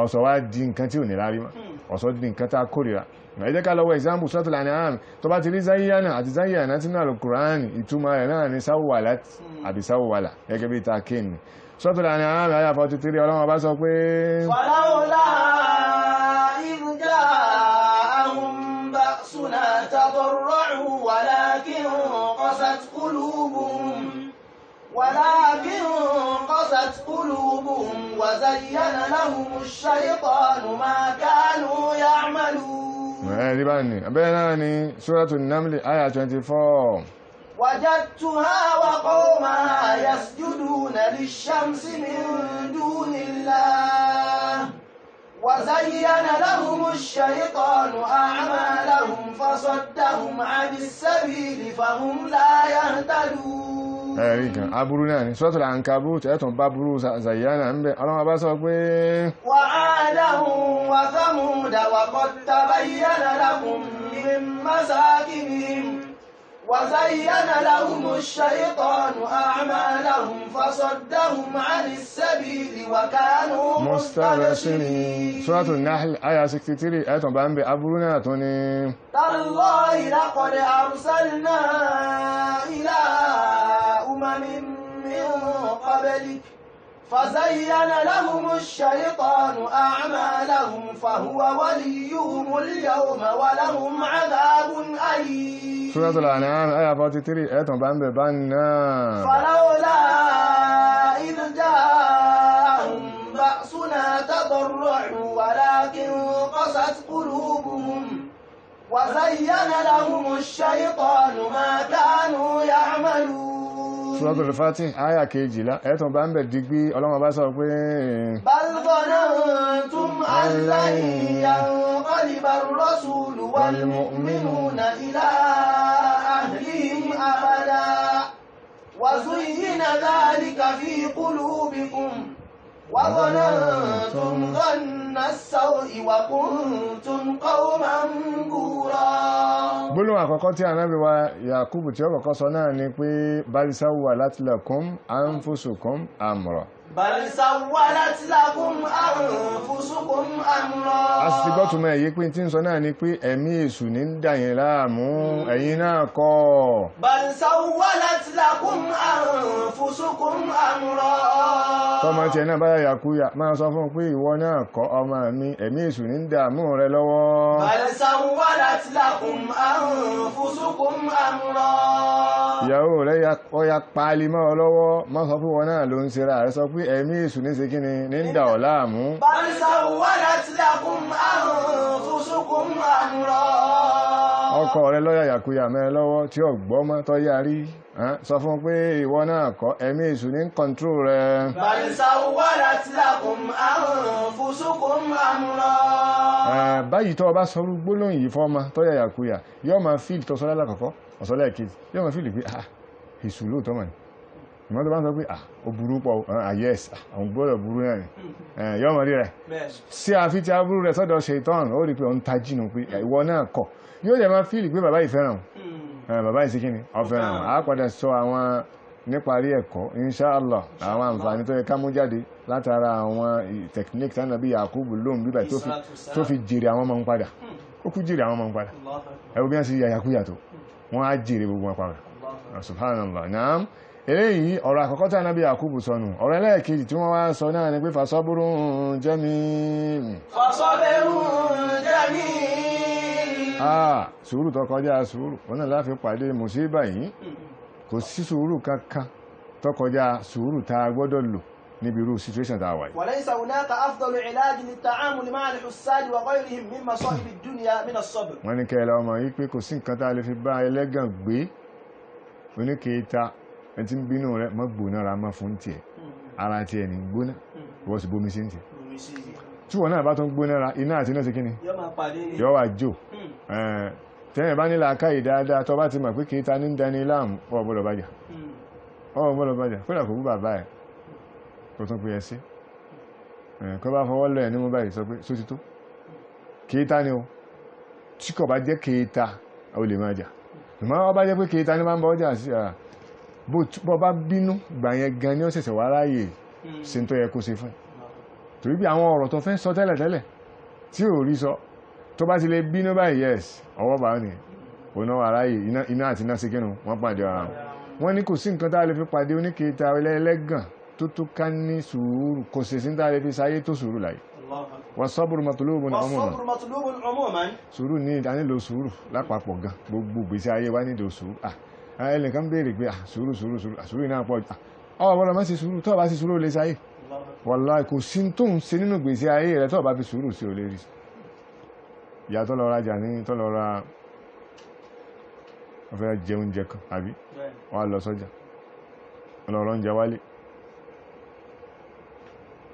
ọ̀ṣọ́ wá di nǹkan tí ò ní lárí mọ́ ọ̀ṣọ́ di nǹkan tá a kórìíra ẹ jẹ́ ká lọ wo example Suratul An'am tó bá ti rí zayyana àti zayyana tí náà Al-Qur'ani ìtumọ̀ rẹ̀ náà ní sawwalat àbí sawwala gẹ́gẹ́ bí ta kéènì Suratul An'am àyà 43 Ọlọ́run bá sọ pé falawla idh ja'ahum ba'suna tadarra'u walakin qasat qulubuhum wa zayyana lahumu ash-shaytanu ma kanu ya'malun. ẹ̀rìbáni abẹ́rẹ́ náà ni Suratul Naml àyà 24 wajadtuha wa qawmaha yasjuduna lish-shamsi min dunillah wa zayyana lahumu ash-shaytanu a'malahum fasaddahum 'anis sabili fahum la yahtadun. ẹ̀rí kan aburú náà ni Suratul Ankabut ẹ̀tùn bá burú Zayyana ń bẹ ọlọ́wọ́ bá sọ pé وعادا وثمود وقد تبين لكم من مساكنهم وزين لهم الشيطان أعمالهم فصدهم عن السبيل وكانوا مستبصرين. سورة النحل آية 63 ẹ̀tùn bá ń bẹ aburú náà tó ní تالله لقد أرسلنا إلى أمم من قبلك فزين لهم الشيطان أعمالهم فهو وليهم اليوم ولهم عذاب أليم. سورة الأنعام آية 43 ẹ̀tùn bá ń bẹ bá náà فلولا إذ جاءهم بأسنا تضرعوا ولكن قست قلوبهم وزين لهم الشيطان ما كانوا يعملون. Suratul Fatih àyá kejìlá ẹ̀tùn bá ń bẹ̀ digbí Ọlọ́run bá sọ pé بل ظننتم أن لن ينقلب الرسول والمؤمنون إلى أهلهم أبدا وزين ذلك في قلوبكم وظننتم ظن السوء وكنتم قوما بورا. gbólóhùn àkọ́kọ́ tí ànábì wa Yakubu tí ó kọ́kọ́ sọ náà ni pé bal sawwalat lakum anfusukum amra. بل سولت لكم أنفسكم أمرا. a sì gbọ́ túnmọ̀ èyí pé tí ń sọ náà ni pé ẹ̀mí èṣù ní ń dà yín láàmú ẹ̀yin náà kọ́. بل سولت لكم أنفسكم أمرا. tọ́mọ tiẹ̀ náà bá yàkúyà máa sọ fún un pé ìwọ náà kọ́ ọmọ mi ẹ̀mí èṣù ní ń dààmú rẹ lọ́wọ́. بل سولت لكم أنفسكم أمرا. ìyàwó rẹ̀ ọya paálí mọ́ ọ lọ́wọ́ má sọ fún wọn náà ló ń ṣera rẹ̀ sọ pé ẹ̀mí èṣù ní ṣe kíni ní ń dà ọ́ láàmú. بل سولت لكم أنفسكم أمرا. ọkọ rẹ̀ lọ́yà yàkúyà mẹ́ lọ́wọ́ tí ó gbọ́ mọ́ tọ́ yarí sọ fún pé ìwọ náà kọ́ ẹ̀mí èṣù ní kọ́ńtró rẹ̀. بل سولت لكم أنفسكم أمرا. báyìí tó o bá sọ gbólóhùn yìí fọ́mọ tọ́yà yàkúyà yóò máa fíìlì tó sọ lálàkọ̀kọ́ ọ̀sọ́lẹ̀ kejì yóò máa fíìlì pé èṣù lóòótọ́ mà ní ìmọ̀ tó bá ń sọ pé ó burú pọ̀ yes àwọn gbọ́dọ̀ burú náà ni yóò mọ̀ rí rẹ̀ sí àfi tí a burú rẹ̀ sọ́dọ̀ ṣètọ́n ó rí pé òun tají nù pé ìwọ náà kọ̀ yóò jẹ́ máa fíìlì pé bàbá yìí fẹ́ràn bàbá yìí sí kíni ó fẹ́ràn á padà sọ àwọn níparí ẹ̀kọ́ inṣáàlá àwọn àǹfààní tó yẹ ká mú jáde látara àwọn technique tánà bí Yakubu lóhùn bíbà tó fi jèrè àwọn ọmọ ń padà ó kú jèrè àwọn ọmọ ń padà ẹwọ bí wọ́n sì yàyàkúyà tó wọ́n á jèrè gbogbo wọn padà subhanallah naam eléyìí ọ̀rọ̀ àkọ́kọ́ tí Ànábì Yakubu sọnù ọ̀rọ̀ ẹlẹ́ẹ̀kejì tí wọ́n wá sọ náà ni pé fasaburun jamil. fasaburun jamil. sùúrù tó kọjá sùúrù wọn náà láfi pàdé mùsíbà yìí kò sí sùúrù kankan tó kọjá sùúrù tá a gbọ́dọ̀ lò níbi irú situation tá a wà yìí. وليس هناك أفضل علاج للتعامل مع الحساد وغيرهم من مصائب الدنيا من الصبر. wọ́n ní kẹ́lẹ́ ọmọ yìí pé kò sí nǹkan tá a lè fi bá ẹlẹ́gàn gbé oníkèéta ẹni tí ń bínú rẹ̀ mọ́ gbóná ra mọ́ fún tiẹ̀ ara tiẹ̀ ní gbóná wọ́n sì bómi sí ń tiẹ̀ tí wọ́n náà bá tó ń gbóná ra iná àti iná sí kíni yọ́ wà jò tẹ́yìn bá nílà káyì dáadáa tó bá ti mọ̀ pé kèéta ní ń dání láàmú ọ̀gbọ́dọ̀ bájà kódà kò bú bàbá ẹ̀ kò tún pè ẹ sí kọ́ bá fọwọ́ lọ ẹ̀ ní mú báyìí sọ pé só ti tó kèéta ni o tí kò bá jẹ́ kèéta ó lè máa jà ṣùgbọ́n ọ bá jẹ́ pé kèéta ní máa ń bọ́ ọjà sí bọ́ bá bínú gbà yẹn gan ni ó ṣẹ̀ṣẹ̀ wá ráyè ṣe tó yẹ kó ṣe fún torí bí àwọn ọ̀rọ̀ tó fẹ́ sọ tẹ́lẹ̀tẹ́lẹ̀ tí ò rí sọ tó bá ti lè bínú báyìí yes ọwọ́ bá ní òun náà wà ráyè iná àti iná sí kínú wọ́n pàdé ara wọn ní kò sí nǹkan tá a lè fi pàdé oníkèéta ẹlẹ́gàn tó tó ká ní sùúrù kò sì sí tá a lè fi sáyé tó sùúrù láyé wọ́n sọ́bùrù matulubun umuman sùúrù ní ìdánilò sùúrù lápapọ̀ gan gbogbo gbèsè ayé wa nílò sùúrù ẹnìkan béèrè pé sùúrù náà pọ̀ ọ̀bọ̀lọ̀ má sí sùúrù tó bá sí sùúrù lè sáyé wàláhì kò sí tó ń ṣe nínú gbèsè ayé rẹ̀ tó bá fi sùúrù sí ò lè rí ìyá tó lọ rajà ní tó lọ ra wọ́n fẹ́ jẹ oúnjẹ kan àbí wọ́n lọ sọ́jà wọ́n lọ rọ́njẹ wálé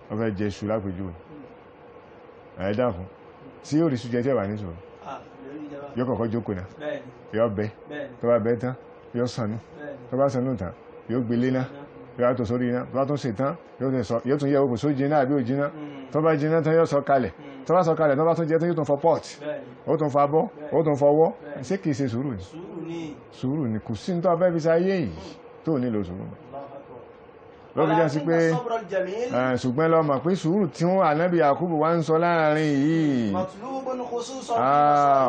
wọ́n fẹ́ jẹ iṣu lápèjúwe ẹ̀ẹ́dà fún tí yóò rí iṣu jẹ tí ẹ̀bà ní sọ̀rọ̀ yóò kọ́kọ́ jókòó náà yóò bẹ́ tó bá bẹ́ tán yóò sànú tó bá sànú tán yóò gbé léná yóò tó sórí iná tó tún ṣe tán yóò tún yẹ òkú só jiná àbí ò jiná tó bá jiná tán yóò sọ kalẹ̀ tó bá sọ kalẹ̀ tó bá tún jẹ tán yóò tún fọ pọ́ọ̀tì ó tún fọ abọ́ ó tún fọwọ́ ṣé kìí ṣe sùúrù ni sùúrù ni kò sí ní tó fẹ́ fi sáyé yìí tó nílò sùúrù ló fi jẹ́ sí pé ṣùgbọ́n lọ mọ̀ pé sùúrù tí wọ́n ànábì Yakubu wá ń sọ láàrin yìí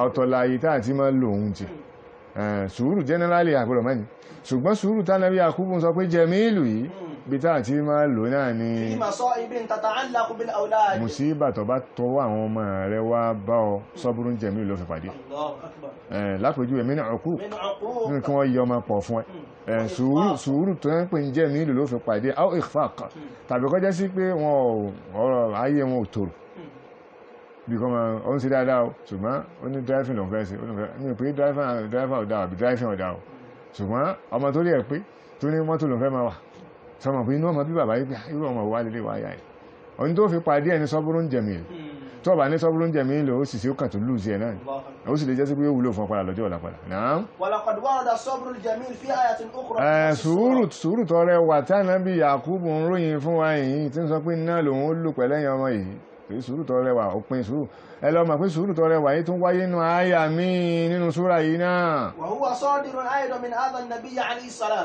ọ̀tọ̀ láyé tá àti máa lò òun ti sùúrù generally àgbọ̀rọ̀ mẹ́ni ṣùgbọ́n sùúrù tánàbí Yakubu sọ pé jẹ̀mílù yìí bí tá àti máa lò náà ni mùsíbà tó bá tọwọ́ àwọn ọmọ rẹ̀ wá bá ọ sọ́bùrún jẹ̀mílù ló fi pàdé lápèjú ẹ̀mí ní ọkù nínú kí wọ́n yí ọmọ pọ̀ fún ẹ sùúrù tó ń pè ń jẹ̀mílù ló fi pàdé au ikhfaq tàbí kọjá sí pé ọ̀rọ̀ ayé wọn ò tòrò bí kọ́ máa ó ń ṣe dáadáa ṣùgbọ́n ó ní driving lọ fẹ́ sí ní pé driver ọ̀dá àbí driving ọ̀dá ṣùgbọ́n ọmọ tó rí ẹ̀ pé tó ní mọ́tò lọ fẹ́ máa wà sọmọ pé inú ọmọ bí bàbá yìí irú ọmọ wà lélẹ̀ wáyà ẹ̀ ohun tó fi pàdé ẹni sọ́bùrún jẹ̀mílù tó bá ní sọ́bùrún jẹ̀mílù ó sì sí ó kàn tó lùzí ẹ̀ náà ó sì lè jẹ́ sí pé ó wúlò fún ọpàdà lọ́jọ́ ọ̀la padà náà sùúrù tó rẹwà tí Ànábì Yakubu ń ròyìn fún wa yìí tí ń sọ pé náà lòun ó lù pẹ̀lẹ́yìn ọmọ yìí pé sùúrù tó rẹwà òpin sùúrù ẹ lọ mọ̀ pé sùúrù tó rẹwà yìí tún wáyé nínú àyà míì nínú súrà yìí náà.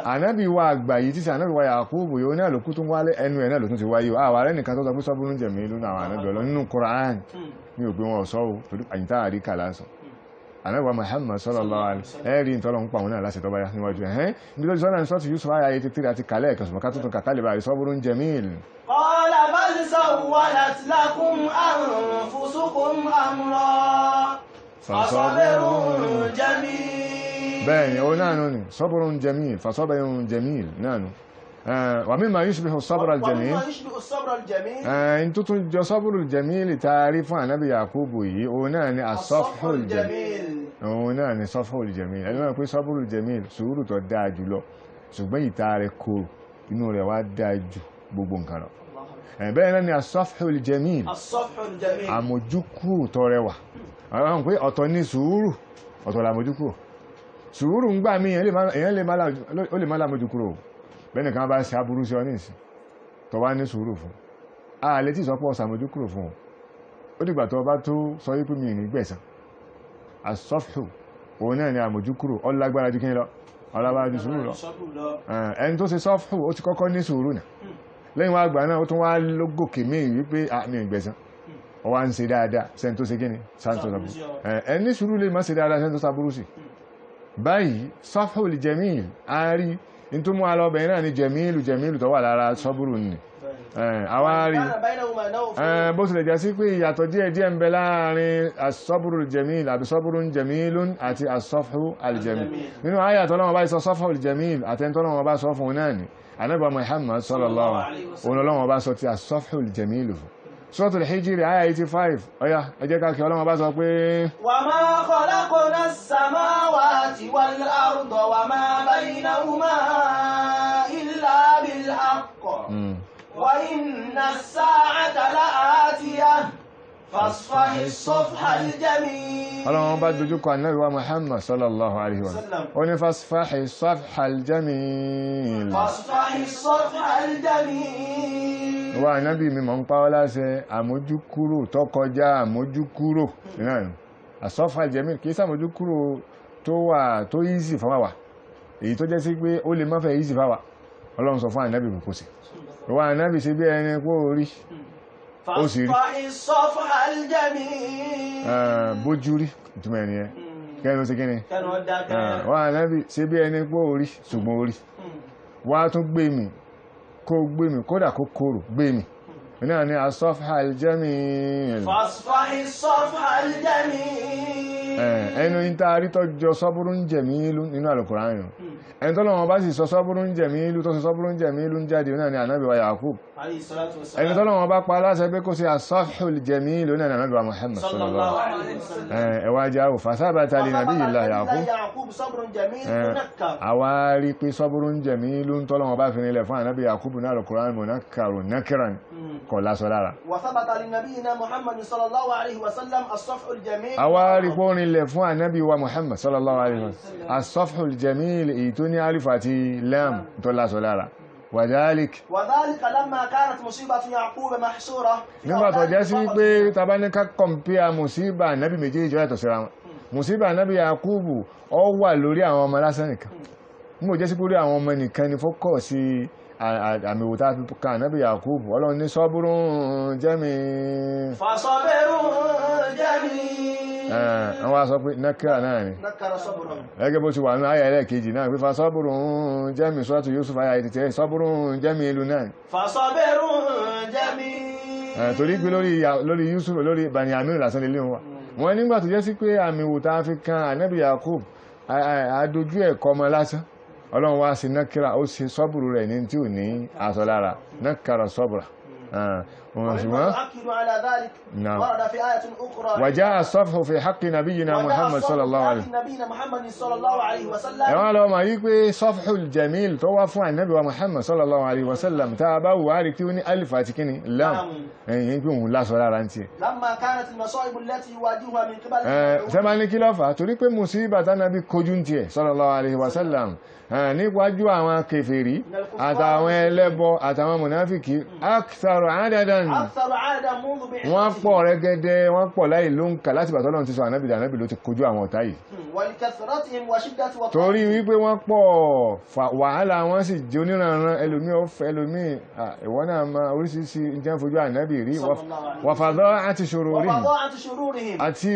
Ànábì wa àgbà yìí tí Ànábì wa Yakubu yìí ó náà ló kú tún wálé ẹnu ẹ̀ náà ló tún ti wáyé àwọn arẹ́ nìkan tó sọ pé sọ́bùrún jẹ̀mílù náà àwọn ànábì ọlọ́ nínú Qur'an mi ò gbé wọn sọ o torí àyíntà àríkà lásán Ànábì wa Muhammad sallallahu alaihi ẹ̀rí ìtọ́lọ̀ ń pa òun náà láti tọ́ba yá níwájú ẹ̀hẹ́n níbi tó ti sọ́nà ní sọ́ọ̀tì Yusuf àyà 83 àti kàlẹ́ ẹ̀kan ṣùgbọ́n ká tuntun kàkálẹ̀ báyìí sọ́bùrún jẹ̀mílù. قال بل سولت لكم أنفسكم أمرا فصبر جميل بẹ́ẹ̀ni ó náà ní صبر جميل فصبر جميل náà ومما يشبه الصبر الجميل ان tó tún jọ صبر الجميل taari fún Ànábì Yakubu yìí ó náà ní الصفح الجميل ó náà ní الصفح الجميل ẹni wọ́n pé صبر الجميل sùúrù tó dáa jùlọ ṣùgbọ́n ìtaari kò inú rẹ̀ wá dáa jù gbogbo nǹkan lọ bẹ́ẹ̀ náà ni as-safhul jamil àmójúkúrò tó rẹwà àwọn pé ọ̀tọ̀ ní sùúrù ọ̀tọ̀ làmójúkúrò sùúrù ń gbà mí èyàn lè má lámójúkúrò bẹ́ẹ̀ kan bá ṣe aburú sí ọ ní ìsìn tó wá ní sùúrù fún a lè tí ìsọpọ̀ ṣàmójúkúrò fún ó dìgbà tó bá tó sọ wípé mi ní gbẹ̀san as-safhu òun náà ni àmójúkúrò ọlágbára jù kí lọ ọlágbára jù sùúrù lọ ẹni tó ṣe safhu ó ti kọ́kọ́ ní sùúrù náà lẹ́yìn wá àgbà náà ó tún wá lógòkè mí wípé àmì ìgbẹ̀san ọ wá ń ṣe dáadáa sẹ́ni tó ṣe gíní sáńtọ́ sàbúrú ẹni sùúrù lè má ṣe dáadáa sẹ́ni tó sàbúrú sí báyìí safhul jamil a rí in tó mú alọ́bẹ̀ náà ni jẹ̀mílù tó wà lára sọ́búrù ni àwárí bó tilẹ̀ jẹ́ sí pé ìyàtọ̀ díẹ̀ ń bẹ láàrin as-sabru al-jamil àbí sabrun jamilun àti as-safhu al-jamil nínú ayàtọ̀ lọ́wọ́ bá sọ safhu al-jamil àtẹ́ntọ́ lọ́wọ́ bá sọ fún náà ni Ànábì Muhammad sallallahu alaihi wasallam lọ́wọ́ bá sọ ti as-safhu al-jamil Suratul Hijr àyà 85 ọya ẹjẹ́ ká kí Ọlọ́run bá sọ pé wa ma khalaqna as-samawati wal-arda wa ma baynahuma illa bil-haqq wa inna as-sa'ata la'atiyah fasfahi as-safha al-jamil. Ọlọ́run bá dojú kọ Ànábì wa Muhammad sallallahu alaihi wasallam ó ní fasfahi as-safha al-jamil fasfahi as-safha al-jamil. Wa Ànábì mi mọ̀ ń pa ọ́ láṣẹ àmójúkúrò tó kọjá àmójúkúrò náà as-safha al-jamil kìí sàmójúkúrò tó wà tó easy fáwà èyí tó jẹ́ sí pé ó lè má fẹ́ easy fáwà Ọlọ́run sọ fún Ànábì kò sí wa Ànábì ṣe bí ẹni kó rí ó sì rí bójú rí ìtumọ̀ ẹni ẹ kẹ́nu sí kíni wa Ànábì ṣe bí ẹni kó rí ṣùgbọ́n orí wá tún gbé mi kó gbé mi kódà kó kóró gbé mi náà ni as-safha al-jamil fasfahi as-safha al-jamil ẹnu ìtaari tó jọ sabrun jamil nínú Al-Qur'an ẹni tó lọ́wọ́ bá sì sọ sabrun jamil tó sọ sabrun jamil jáde náà ni Ànábì wa Yakub ẹni tó lọ́wọ́ bá pa aláṣẹ pé kó sí as-safhu al-jamil náà ni Ànábì wa Muhammad sallallahu alaihi wasallam ẹwà jáwò fasabata li nabiyillah Yakub àwárí pé sabrun jamil tó lọ́wọ́ bá fi nílẹ̀ fún Ànábì Yakub náà Al-Qur'an munakkarun nakiran kọ̀ lásọ lára àwárí pé ó nílẹ̀ fún Ànábì wa Muhammad sallallahu alaihi wasallam as-safhu al-jamil èyí tó ní alif àti lam tó lásọ lára وذلك لما كانت مصيبة يعقوب محصورة nígbà tó jẹ́ sí wípé tàbá ní ká kọmpíà mùsíbà nábì méjèèjì yàtọ̀ síra wọn mùsíbà nábì Yakubu ó wà lórí àwọn ọmọ lásán nìkan mú jẹ́ sí pé orí àwọn ọmọ nìkan ni fọ́kọ̀ sí àmì òta fi ká nábì Yakubu Ọlọ́run ní sabrun jamil fasabrun jamil àwọn aṣọ pé nákàrà náà ni ẹgẹ́ bó ti wà ní ayà ẹlẹ́ẹ̀kejì náà pé fasabrun jamil suratu Yusuf ayà ìtìtẹ́ sabrun jamil náà fasabrun jamil torí pé lórí Yusuf lórí Banyamin lásán lè léwọn wọ́n nígbà tó jẹ́ sí pé àmì òta fi kan ànábì Yakub àdójú ẹ̀kọ́ ọmọ lásán Ọlọ́run wá sí nákàrà ó sì sọ́bùrù rẹ̀ ní tí ò ní aṣọ lára nákàrà sọ́bùrà ويؤكد على ذلك ورد في آية أخرى وجاء الصفح في حق نبينا محمد صلى الله عليه وسلم ẹ̀wọ́n lọ ma yí pé Safhul Jamil tó wá fún ànábì wa Muhammad sallallahu alaihi wasallam tá bá wà rí kí ó ní alif àti kíni lam ẹ̀yìn pé òun lásọ lára ń tí لما كانت المصائب التي يواجهها من قبل sẹ́bá ní kí lọ́fà torí pé musíbà tánàbí kojú ń tí ẹ̀ sallallahu alaihi wasallam níwájú àwọn kèfèrí àtàwọn ẹlẹ́bọ àtàwọn mùnáfìkì aktharu adadan wọ́n pọ̀ rẹ́gẹ́dẹ́ wọ́n pọ̀ láì ló ń kà láti bàtọ́ lọ́n ti sọ ànábì ló ti kojú àwọn ọ̀tá yìí torí wípé wọ́n pọ̀ wàhálà wọ́n sì jẹ́ oníranran ẹlòmí ọ̀fẹ́ ẹlòmí ìwọ́n náà ma oríṣiríṣi jẹ́ fojú ànábì rí wàfàdọ́ àti ṣòro rí àti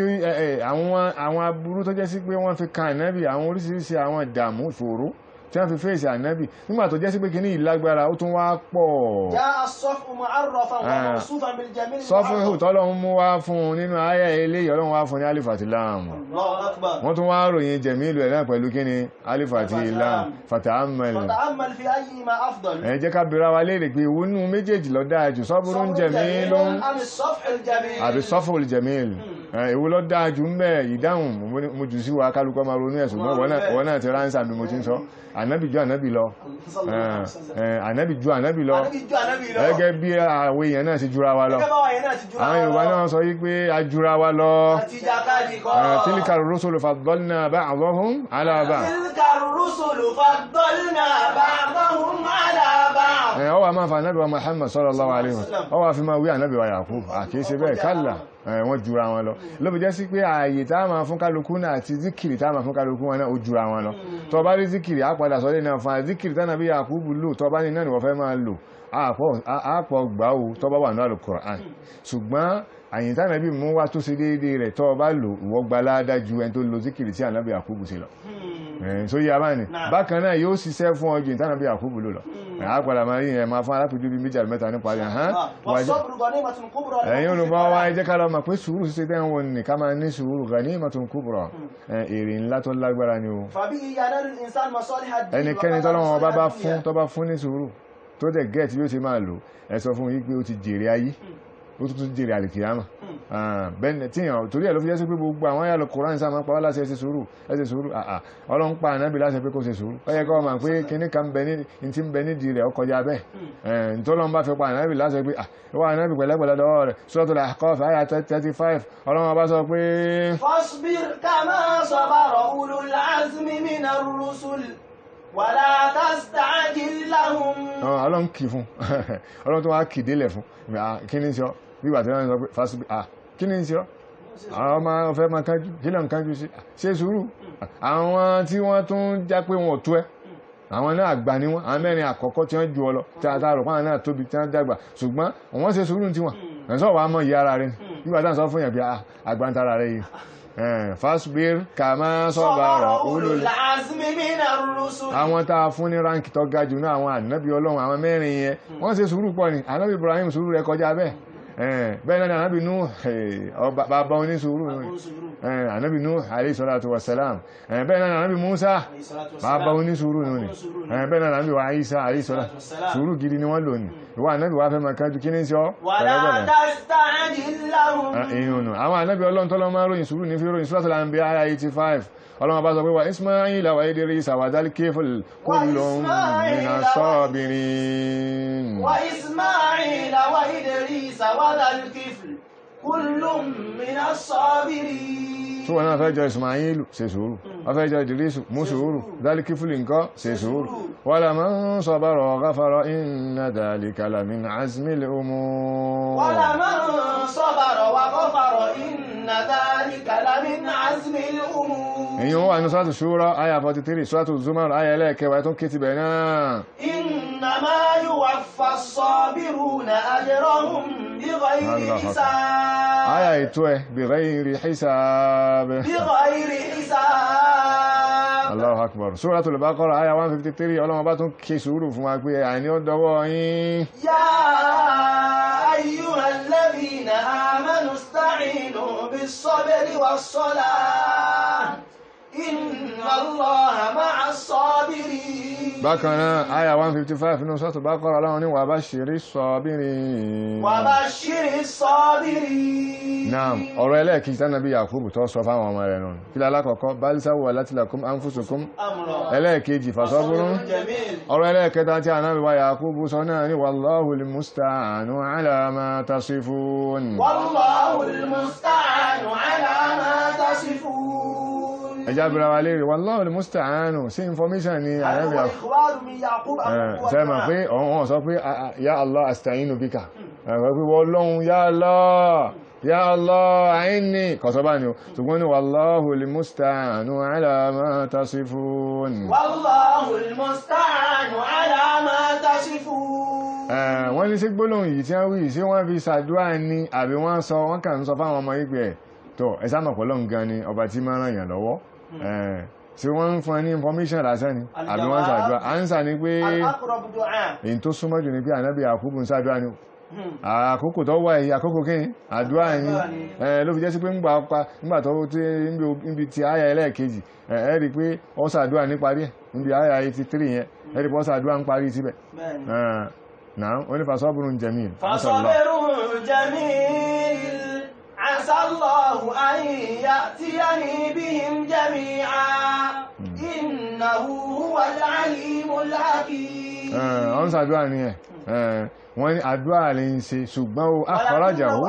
àwọn aburú tó jẹ́ sí pé wọ́n fi kan ànábì àwọn oríṣiríṣi àwọn ìdààmú ìṣòro tí wọ́n fi fèsì ànábì nígbà tó jẹ́ sí pé kí ní ìlágbára ó tún wá pọ̀ sọ́fúnhù tọ́lọ́run mú wá fún nínú ayá ilé Ọlọ́run wá fún ní alif àti lam wọ́n tún wá ròyìn jẹ̀mílù ẹ̀ náà pẹ̀lú kí ní alif àti lam fata'ammal ẹ jẹ́ ká bèèrè wa léèrè pé ìwúnú méjèèjì ló dáa jù sabrun jamilun àbí safhul jamil ìwú ló dáa jù ń bẹ̀ ìdáhùn mo jù sí wa kálukọ́ máa ronú ẹ̀sùn wọ́n náà ti ránṣà bí mo ti ń sọ ànábì ju ànábì lọ ànábì ju ànábì lọ gẹ́gẹ́ bí àwọn èèyàn náà ti jura wa lọ àwọn Yorùbá náà sọ yí pé a jura wa lọ tilka rusulu faddalna ba'dahum ala ba'd ọwà máa fa ànábì wa Muhammad sallallahu alaihi wasallam ọwà fi máa wí ànábì wa Yakub àkíyèsí bẹ́ẹ̀ kálà wọ́n jura wọn lọ ló bí jẹ́ sí pé ààyè tá máa fún kálukú náà àti zikiri tá máa fún kálukú wọn náà ó jura wọn lọ tó bá rí zikiri á padà sọ́lé náà fún zikiri tánà bí Yakubu lò tó bá ní náà ni wọ́n fẹ́ máa lò àpọ̀ gbáwó tó bá wà ní Al-Qur'an ṣùgbọ́n àyìn tánà bí mú wá tó ṣe déédéé rẹ̀ tó bá lò ìwọ gba ládá ju ẹni tó lo zikiri tí ànábì Yakubu ṣe lọ so yí abá ní bákan náà yóò ṣiṣẹ́ fún ọjọ́ ìtànàbí Yakubu lò lọ àpàdà máa rí ẹ̀ máa fún alápẹ̀jú bí méjì àlùmẹ́ta nípa rẹ̀ ẹ̀yin olùmọ̀ wa ẹ jẹ́ ká lọ mọ̀ pé sùúrù ṣiṣẹ́ tẹ́ ń wọ ní ká máa ní sùúrù ganimatun kubra èrè ńlá tó lágbára ni o ẹnikẹ́ni tọ́lọ́wọ́n bá fún ní sùúrù tó dẹ̀ gẹ́ẹ̀tì yóò ṣe máa lò ẹ sọ fún yí pé ó ti jèrè ayé ó tún jèrè àlìkìyàmà bẹ́ẹ̀ tí yàn torí ẹ̀ ló fi jẹ́ sí pé gbogbo àwọn ayà Al-Qur'an sáà máa pa wá láti ẹsẹ̀ sùúrù Ọlọ́run pa ànábì láti pé kó ṣe sùúrù ó yẹ kọ́ ma pé kíní kan tí ń bẹ nídìí rẹ̀ ó kọjá bẹ́ẹ̀ tọ́lọ́run bá fi pa ànábì láti pé wọ́n ànábì pẹ̀lẹ́pẹ̀lẹ́ lọ́wọ́ rẹ̀ Suratul Ahqaf ayà 35 Ọlọ́run bá sọ pé fasbir kama sabara ulul azmi minar rusul wàlá tasta'jil lahum Ọlọ́run kì fún Ọlọ́run tó wá kì délẹ̀ fún kí ní sọ bíbà tí wọ́n sọ pé fásitì kí ní sọ àwọn ọmọ ọ̀fẹ́ ma kánjú kí lọ kánjú sí ṣe sùúrù àwọn tí wọ́n tún já pé wọn ò tó ẹ́ àwọn náà àgbà ní wọn àwọn mẹ́rin àkọ́kọ́ tí wọ́n ju ọ lọ tí a tààrọ̀ pàwọn náà tóbi tí wọ́n dàgbà ṣùgbọ́n wọ́n ṣe sùúrù tí wọ́n ẹ̀sọ́ wà mọ́ ìyá ara rẹ̀ bíbà tí wọ́n sọ fún yẹn bí àgbàntara rẹ̀ yìí fasbir kama sabara ulul azmi minar rusul àwọn tá a fún ní ránkì tó ga jù náà àwọn ànábì Ọlọ́run àwọn mẹ́rin yẹn wọ́n ṣe sùúrù pọ̀ ní ànábì Ibrahim sùúrù rẹ̀ kọjá bẹ́ẹ̀ bẹ́ẹ̀ náà ànábì Nuh bàbá oní sùúrù ànábì Nuh alayhi salatu wassalam bẹ́ẹ̀ náà ànábì Musa bàbá oní sùúrù ní bẹ́ẹ̀ náà ànábì wa Isa alayhi salatu sùúrù gidi ni wọ́n lò ní ìwọ ànábì wa fẹ́ máa kájú kí ní sọ àwọn ànábì Ọlọ́run tọ́lọ́ máa ròyìn sùúrù ní fi ròyìn Suratul Anbiya ayah 85 Ọlọ́run bá sọ pé wa Ismaila wa Idrisa wa dhal kifl kullun minas sabirin wa Ismaila wa Idrisa wa dhal kifl kullun minas sabirin tó wọn náà fẹ́ jọ Ismailu ṣe sùúrù wọ́n fẹ́ jọ Idrisu mú sùúrù Dhalikifili nǹkan ṣe sùúrù walaman sabara wa ghafara inna dhalika lamin azmil umur walaman sabara wa ghafara inna dhalika lamin azmil umur. èyí wà ní Suratu Shura àyà 43 Suratu Zumar àyà ẹlẹ́ẹ̀kẹwàá tó ń ké ti bẹ̀ náà. innama yuwaffa as-sabiruna ajrahum bighayri hisab. àyà ètò ẹ̀ bighayri hisab. bighayri hisab. Allahu akbar. Suratul Baqara àyà 153 ọlọ́wọ́n bá tún ké sùúrù fún wa pé àìní ó dọwọ́ yín. ya ayyuhal ladhina amanu ista'inu bis-sabri was-salah inna Allaha ma'as sabirin. bákan náà àyà 155 nínú Suratul Baqara ọlọ́wọ́n ní wa bashiris sabirin. wa bashiris sabirin. Naam, ọ̀rọ̀ ẹlẹ́ẹ̀kejì tí Ànábì Yakubu tó sọ fáwọn ọmọ rẹ̀ náà. Kí lálákọ̀ọ́kọ́, bal sawwalat lakum anfusukum. Ẹlẹ́ẹ̀kejì, fasabrun. Ọ̀rọ̀ ẹlẹ́ẹ̀kẹta tí Ànábì wa Yakubu sọ náà ní wallahul musta'anu ala ma tasifun. Wallahul musta'anu ala ma tasifun. Ẹjá bẹ̀rẹ̀ wa léèrè, wallahul musta'anu sí information ni Ànábì Yakubu. Sẹ́mọ̀ pé ọ̀hún sọ pé ya Allah asta'inu bika. Wọ́n ya Allah. Ya Allah a'inni kọ̀sọ́bá ni o ṣùgbọ́n ní wallahul musta'anu ala ma tasifun. Wallahul musta'anu ala ma tasifun. Wọ́n ní sí gbólóhùn yìí tí wọ́n wí sí wọ́n fi ṣàdúrà ní àbí wọ́n sọ wọ́n kàn ń sọ fáwọn ọmọ ìgbẹ̀ tó ẹ̀sàmọ̀ pọ̀lọ́n gan ni ọba tí máa ràn yàn lọ́wọ́ tí wọ́n ń fún ní information lásán ni àbí wọ́n ṣàdúrà ánsà ni pé èyí tó súnmọ́ jù ní pé Ànábì Yakubu ń ṣàdúrà ni àkókò tó wà yìí àkókò kí àdúrà yìí ló fi jẹ́ sí pé nígbà tó tí níbi tí àyà ẹlẹ́ẹ̀kejì rí pé ó ṣàdúrà ní parí ẹ̀ níbi àyà 83 yẹn rí pé ó ṣàdúrà ń parí síbẹ̀ náà ó ní fasabrun jamil fasabrun jamil asallahu an ya'tiyani bihim jami'a innahu huwal alimul hakim. ó ń ṣàdúrà ní ẹ̀ wọ́n ní àdúrà lè ń ṣe ṣùgbọ́n ó akhrajahu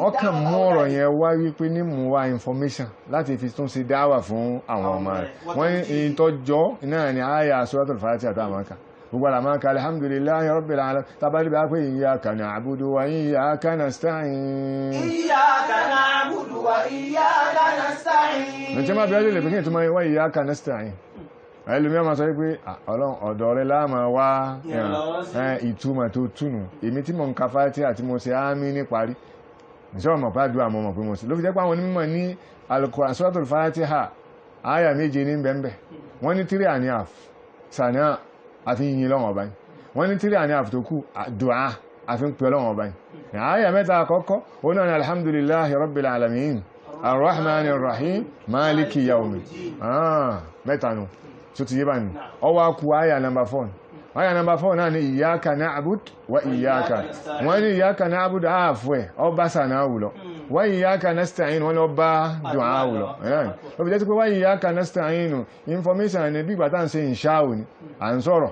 ọkàn mú ọ̀rọ̀ yẹn wá wípé ní mú wá information láti fi tún ṣe dáwà fún àwọn ọmọ rẹ̀ wọ́n ní èyí tó jọ náà ni àyà Suratul Fatiha àtàmàkà gbogbo àmàkà alhamdulillahi rabbil alamin tàbí bá pé iyyaka na'budu wa iyyaka nasta'in. Iyyaka na'budu wa iyyaka nasta'in. ní tí máa bí ọjọ́ lè pín kí n tó máa wá iyyaka nasta'in ẹlùmí ọmọ sọ wípé ọlọ́run ọ̀dọ̀ rẹ láàmà wá ìtumọ̀ tó túnù èmi tí mo ń ka Fátíhà àti mo ṣe ámì ní parí ìṣọ́ ọmọ pàdù àmọ́ ọmọ pé mo sì ló fi jẹ́ pé àwọn onímọ̀ ní Al-Qur'an Suratul Fátíhà àyà 7 ní bẹ́ẹ̀ wọ́n ní 3 and a half sànà àfi yìn lọ́wọ́ ọba yìí wọ́n ní 3 and a half tó kù dùá àfi ń pè lọ́wọ́ ọba yìí àyà mẹ́ta àkọ́kọ́ ó náà ní alhamdulillahi rabbil alamin arrahmanir rahim maliki yawmiddin mẹ́ta nù tó ti yé bá ní ọwá kú àyà number 4 àyà number 4 náà ni iyyaka na'bud wa iyyaka wọ́n ní iyyaka na'bud ààfẹ́ ọba sànáwù lọ wa iyyaka nasta'in wọ́n ní ọba du'áwù lọ ó fi jẹ́ pé wa iyyaka nasta'in information ní bí gbàtà ń ṣe ìṣáwù ní à ń sọ̀rọ̀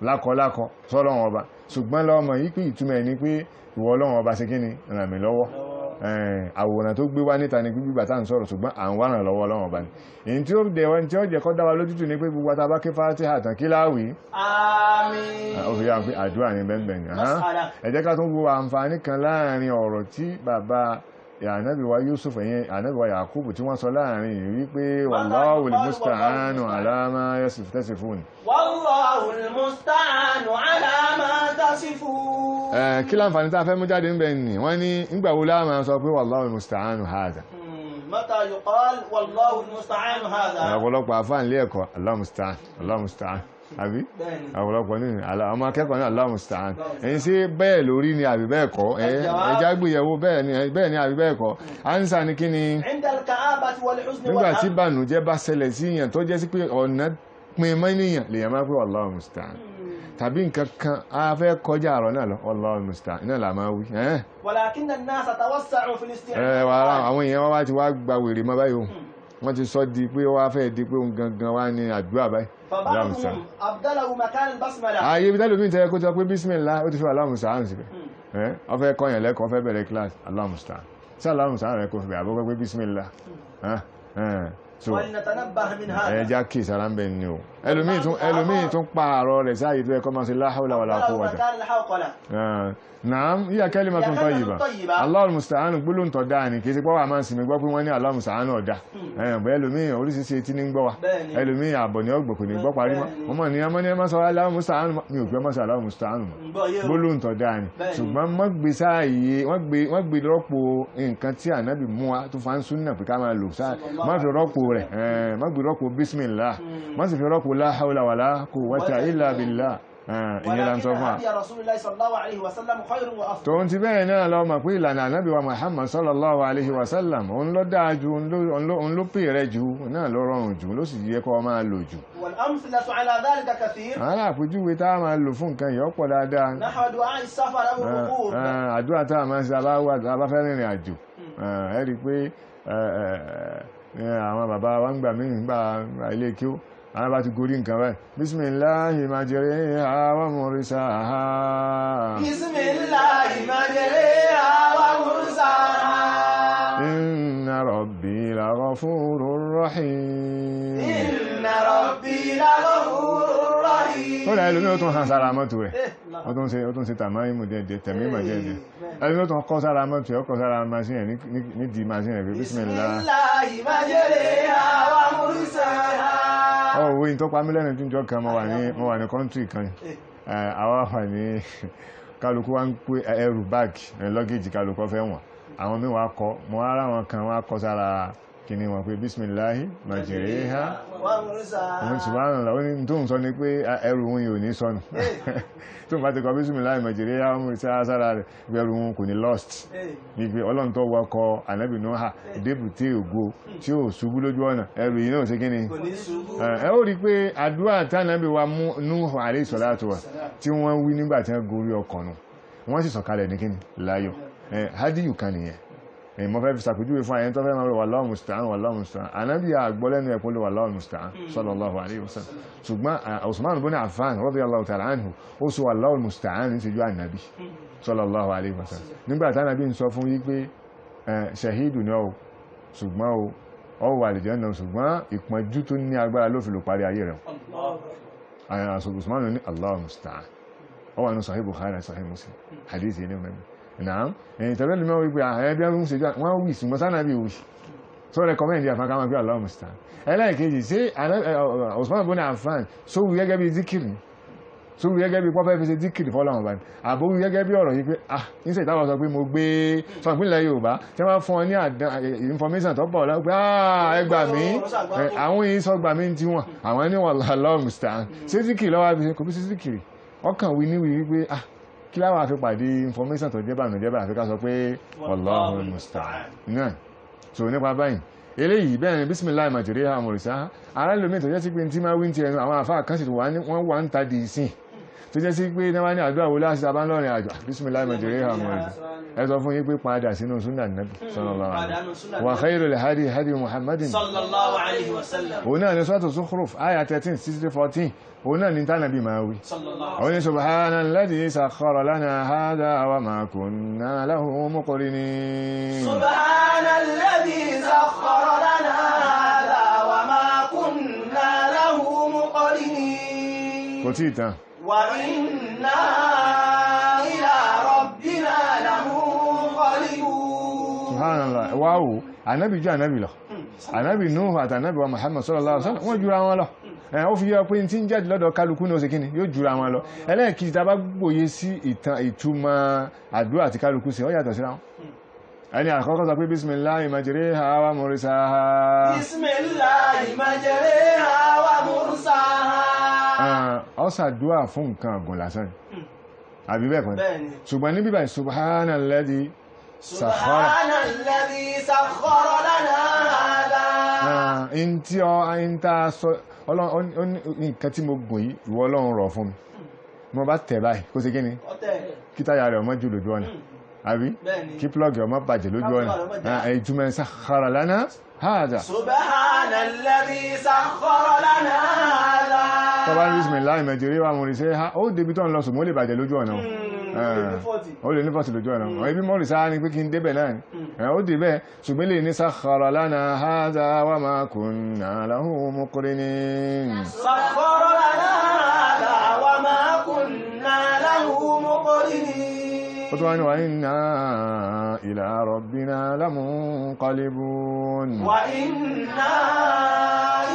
lákọlákọ sọ́lọ́wọ́n ọba ṣùgbọ́n lọ́mọ yí pé ìtumọ̀ ní pé ìwọ Ọlọ́run ọba ṣe kí ni ràn mí lọ́wọ́ àwòrán tó gbé wá níta ní gbígbà tá à ń sọ̀rọ̀ ṣùgbọ́n à ń wá ràn lọ́wọ́ Ọlọ́run ọba ni èyí tí ó dẹ̀wọ́n tí ó jẹ́ kọ́ dáwà lójútù ní pé gbogbo àtàbá ké Fátíhà tán kí láwì àmín ó fi yà pé àdúrà ní bẹ́ẹ̀ ni ẹ jẹ́ ká tún wo àǹfààní kan láàrin ọ̀rọ̀ tí bàbá Ànábì wa Yusuf ẹ̀yẹn Ànábì wa Yakubu tí wọ́n sọ láàrin yìí wípé wallahul musta'anu ala ma tasifun wallahul musta'anu ala ma tasifun. Kí láǹfààní tá a fẹ́ mú jáde ń bẹ̀ ni wọ́n ní ìgbàwó láàmà sọ pé wallahul musta'anu hadha mata yuqal wallahul musta'anu hadha. ọ̀pọ̀lọpọ̀ àfáà nílé ẹ̀kọ́ Allahu musta'an Allahu musta'an àbí ọ̀pọ̀lọpọ̀ ní ọmọ akẹ́kọ̀ọ́ ní Allahu musta'an ẹ̀yin sí bẹ́ẹ̀ lórí ni àbí bẹ́ẹ̀ kọ́ ẹjá gbìyàwó bẹ́ẹ̀ ni àbí bẹ́ẹ̀ kọ́ ánsà ní kí ni nígbà tí bànújẹ́ bá ṣẹlẹ̀ sí èèyàn tó jẹ́ sí pé ọ̀nà pin mọ́ ènìyàn lèèyàn máa pé Allahu musta'an tàbí nǹkan kan a fẹ́ kọjá àrọ̀ náà lọ Allahu musta'an náà là máa wí walakinna an-nasa tawassa'u fil isti'an. àwọn èèyàn wá ti wá gba wèrè mọ́ báyìí wọ́n ti sọ di pé wá fẹ́ di pé òun gangan wá ní àdúrà báyìí ayé bí tẹ́lẹ̀ bí n tẹ́lẹ̀ kó tọ́ pé bísmìlá ó ti fi Allahu musta'an síbẹ̀ ó fẹ́ kọ́yàn lẹ́kọ̀ọ́ fẹ́ bẹ̀rẹ̀ kíláàsì Allahu musta'an sí Allahu musta'an rẹ̀ kò fi àbúkọ́ pé bismillah so ẹja kí ìsára ń bẹ̀ ní o ẹlòmíì tún pààrọ̀ rẹ̀ sáàyè tó ẹkọ́ máa ṣe la hawla wala quwwata naam hiya kalimatun tayyiba Allahul musta'an gbólóhùn tó dáa ní kìí sí pọ́wà máa sinmi gbọ́ pé wọ́n ní Allahul musta'an ọ̀dá bọ́ ẹlòmíì oríṣiríṣi etí ní gbọ́ wa ẹlòmíì àbọ̀ ní ọgbọ̀kù ní gbọ́ parí mọ́ mọ́ ní ẹmọ́ ní ẹmọ́ sọ Allahul musta'an mi ò gbé mọ́ sí Allahul musta'an gbólóhùn tó dáa ní ṣùgbọ́n wọ́n gbé rọ́pò nǹkan tí ànábì mú wa tó fa ń súnnà pé ká máa lò sáà má fi rọ́pò rẹ̀ má gbé rọ́pò bismillah má sì fi rọ́pò la hawla wala quwwata illa billah ìyẹn la ń sọ fún wa tó ń ti bẹ́ẹ̀ náà lọ mọ̀ pé ìlànà ànábì wa Muhammad sallallahu alaihi wasallam òun ló dáa jù òun ló pè rẹ jù náà ló rọrùn jù ló sì yẹ kó máa lò jù àwọn àpèjúwe tá a máa lò fún nǹkan yìí ọ̀pọ̀ dáadáa àdúrà tá a máa ṣe abáfẹ́ rìnrìn àjò ẹ rí i pé àwọn bàbá wa ń gbà mí nígbà ilé kí ó àwọn bá ti gorí nǹkan báyìí bismillahi majriha wa mursaha bismillahi majriha wa mursaha inna rabbi laghafurur rahim inna rabbi laghafurur rahim ó rẹ̀ ẹlòmí ó tún hàn sára mọ́tò rẹ̀ ó tún ṣe tàmáìmù dẹ̀dẹ̀ tẹ̀mímọ̀ dẹ̀dẹ̀ ẹlòmí ó tún kọ́ sára mọ́tò rẹ̀ ọkọ̀ sára masínẹ̀ nídìí masínẹ̀ pé bismillahi majriha wa mursaha ọ̀wọ́ yìí tó pàmí lẹ́nu jíjọ kan mọ́ wà ní kọ́ntrí kan àwọn wà ní kálukú wá ń pé ẹrù báàgì lọ́gẹ́jì kálukú fẹ́ wọ̀n àwọn mí wá kọ́ mọ́ ara wọn kan wá kọ́ sára kìíní wọn pé bismillahi majriha wọn subhanallah ó ní tó ń sọ ní pé ẹrù wọn yóò ní sọnù tó ń bá ti kọ bismillahi majriha wọn mú sára rẹ̀ pé ẹrù wọn kò ní lost ní pé ọlọ́run tó wọkọ̀ ànábì Nóhà débùté ògo tí ó ṣubú lójú ọ̀nà ẹrù yìí náà ṣe kí ni ẹ ó rí pé àdúrà tánàbí wa Nuhu alayhi salatu wa tí wọ́n wí nígbà tí wọ́n gorí ọkọ̀ nù wọ́n sì sọ̀kalẹ̀ ní kí ni láyọ̀ hádìyù kan nìyẹn mo fẹ́ fi sàpèjúwe fún àyẹ́ntọ́ fẹ́ máa rọ wallahu musta'an wallahu musta'an anábì àgbọ́lẹ́nu ẹ̀kọ́ lè wallahu musta'an sallallahu alayhi wa sallam ṣùgbọ́n Usman ibn Affan radiyallahu ta'ala anhu ó sọ wallahu musta'an ní ṣojú ànábì sallallahu alayhi wa sallam nígbà tí ànábì ń sọ fún yí pé ṣahidu ni ọ ṣùgbọ́n ọ wà lè jẹ́ náà ṣùgbọ́n ìpọ́njú tó ní agbára ló fi lò parí ayé rẹ̀ Usman ní Allahu musta'an ọ wà ní Sahih Bukhari Sahih Muslim hadith yìí ní mẹ́rin náà ẹ̀yìn tẹ̀lé lè mọ́ wípé ẹbí ọdún ṣe jẹ́ wọ́n wí ṣùgbọ́n sáà bí wí tó rẹ̀kọ́mẹ́ndì àfáà káwọn pé Allahu musta'an ẹlẹ́ẹ̀kejì sí Usman ibn Affan só wí gẹ́gẹ́ bí zikiri só wí gẹ́gẹ́ bí pọ́fẹ́ fi ṣe zikiri fọ́lọ́wọ́n bá ní àbó wí gẹ́gẹ́ bí ọ̀rọ̀ yìí pé níṣẹ́ ìtàwọn sọ pé mo gbé sọ ìpínlẹ̀ Yorùbá tí wọ́n fún ọ ní information tó pọ̀ lọ́wọ́ pé ẹgbà mí àwọn yìí sọ gbà mí tí wọ́n àwọn ní Allahu musta'an ṣé zikiri lọ́wọ́ fi kò bí sí zikiri ọkàn wí ní wí wípé kí láwọn àfi pàdé information tó jẹ́bà nù jẹ́bà àfikà sọ pé Wallahu musta'an náà so nípa báyìí eléyìí bẹ́ẹ̀ ni bismillahi majriha wa mursaha ara lómi tó jẹ́ sí pé tí máa wí ti ẹnu àwọn àfáà kan sì wọ́n wà ń ta di ìsìn tó jẹ́ sí pé náà ní àdúrà wo láti sábà lọ́rin àjò bismillahi majriha wa mursaha ẹ sọ fún yín pé padà sínú súnà nàbì sallallahu alaihi wasallam wa khairul hadi hadi Muhammadin sallallahu alaihi wasallam òun náà ní suratu Zukhruf aya 13-14 òun náà ní tánàbí máa wí òun ní subhanalladhi sakhkhara lana hadha wa ma kunna lahu muqrinin subhanalladhi sakhkhara lana hadha wa ma kunna lahu muqrinin kò tí ìtàn wa inna ila rabbina lamunqalibun subhanallah wáwò ànábì jù ànábì lọ ànábì Nuhu àti ànábì wa Muhammad sallallahu alaihi wasallam wọ́n jùra wọn lọ ó fi yọ pé tí ń jáde lọ́dọ̀ kálukú ní ó ṣe kíni yóò jùra wọn lọ ẹlẹ́ẹ̀kejì tá bá gbòye sí ìtumọ̀ àdúrà àti kálukú sí ó yàtọ̀ síra wọn ẹni àkọ́kọ́ sọ pé bismillahi majriha wa mursaha bismillahi majriha wa mursaha ó ṣàdúà fún nǹkan ọ̀gùn lásán àbí bẹ́ẹ̀ kọ́ ṣùgbọ́n ní bíbá subhanalladhi sakhkhara lana hadha in tí in ta sọ nǹkan tí mo gùn yìí ìwọ Ọlọ́run rọ̀ fún mi mo bá tẹ̀ báyìí kó ṣe kí ni kí táyà rẹ̀ ọmọ jù lójú ọ̀nà àbí kí plọ́gì ọmọ bàjẹ́ lójú ọ̀nà ìtumọ̀ sakhkhara lana hadha subhanalladhi sakhkhara lana hadha tọ́bá ní bismillahi majriha wa mursaha ó débi tó ń lọ sùn mọ́ lè bàjẹ́ lójú ọ̀nà ó lè ní 40 lójú ọ̀nà ibi mọ́rì sáà ní pé kí n débẹ̀ náà ni ó débẹ̀ ṣùgbọ́n lè ní sakhkhara lana hadha wa ma kunna lahu muqrinin sakhkhara lana hadha wa ma kunna lahu muqrinin ó tó wá ní wa inna ila rabbina lamunqalibun wa inna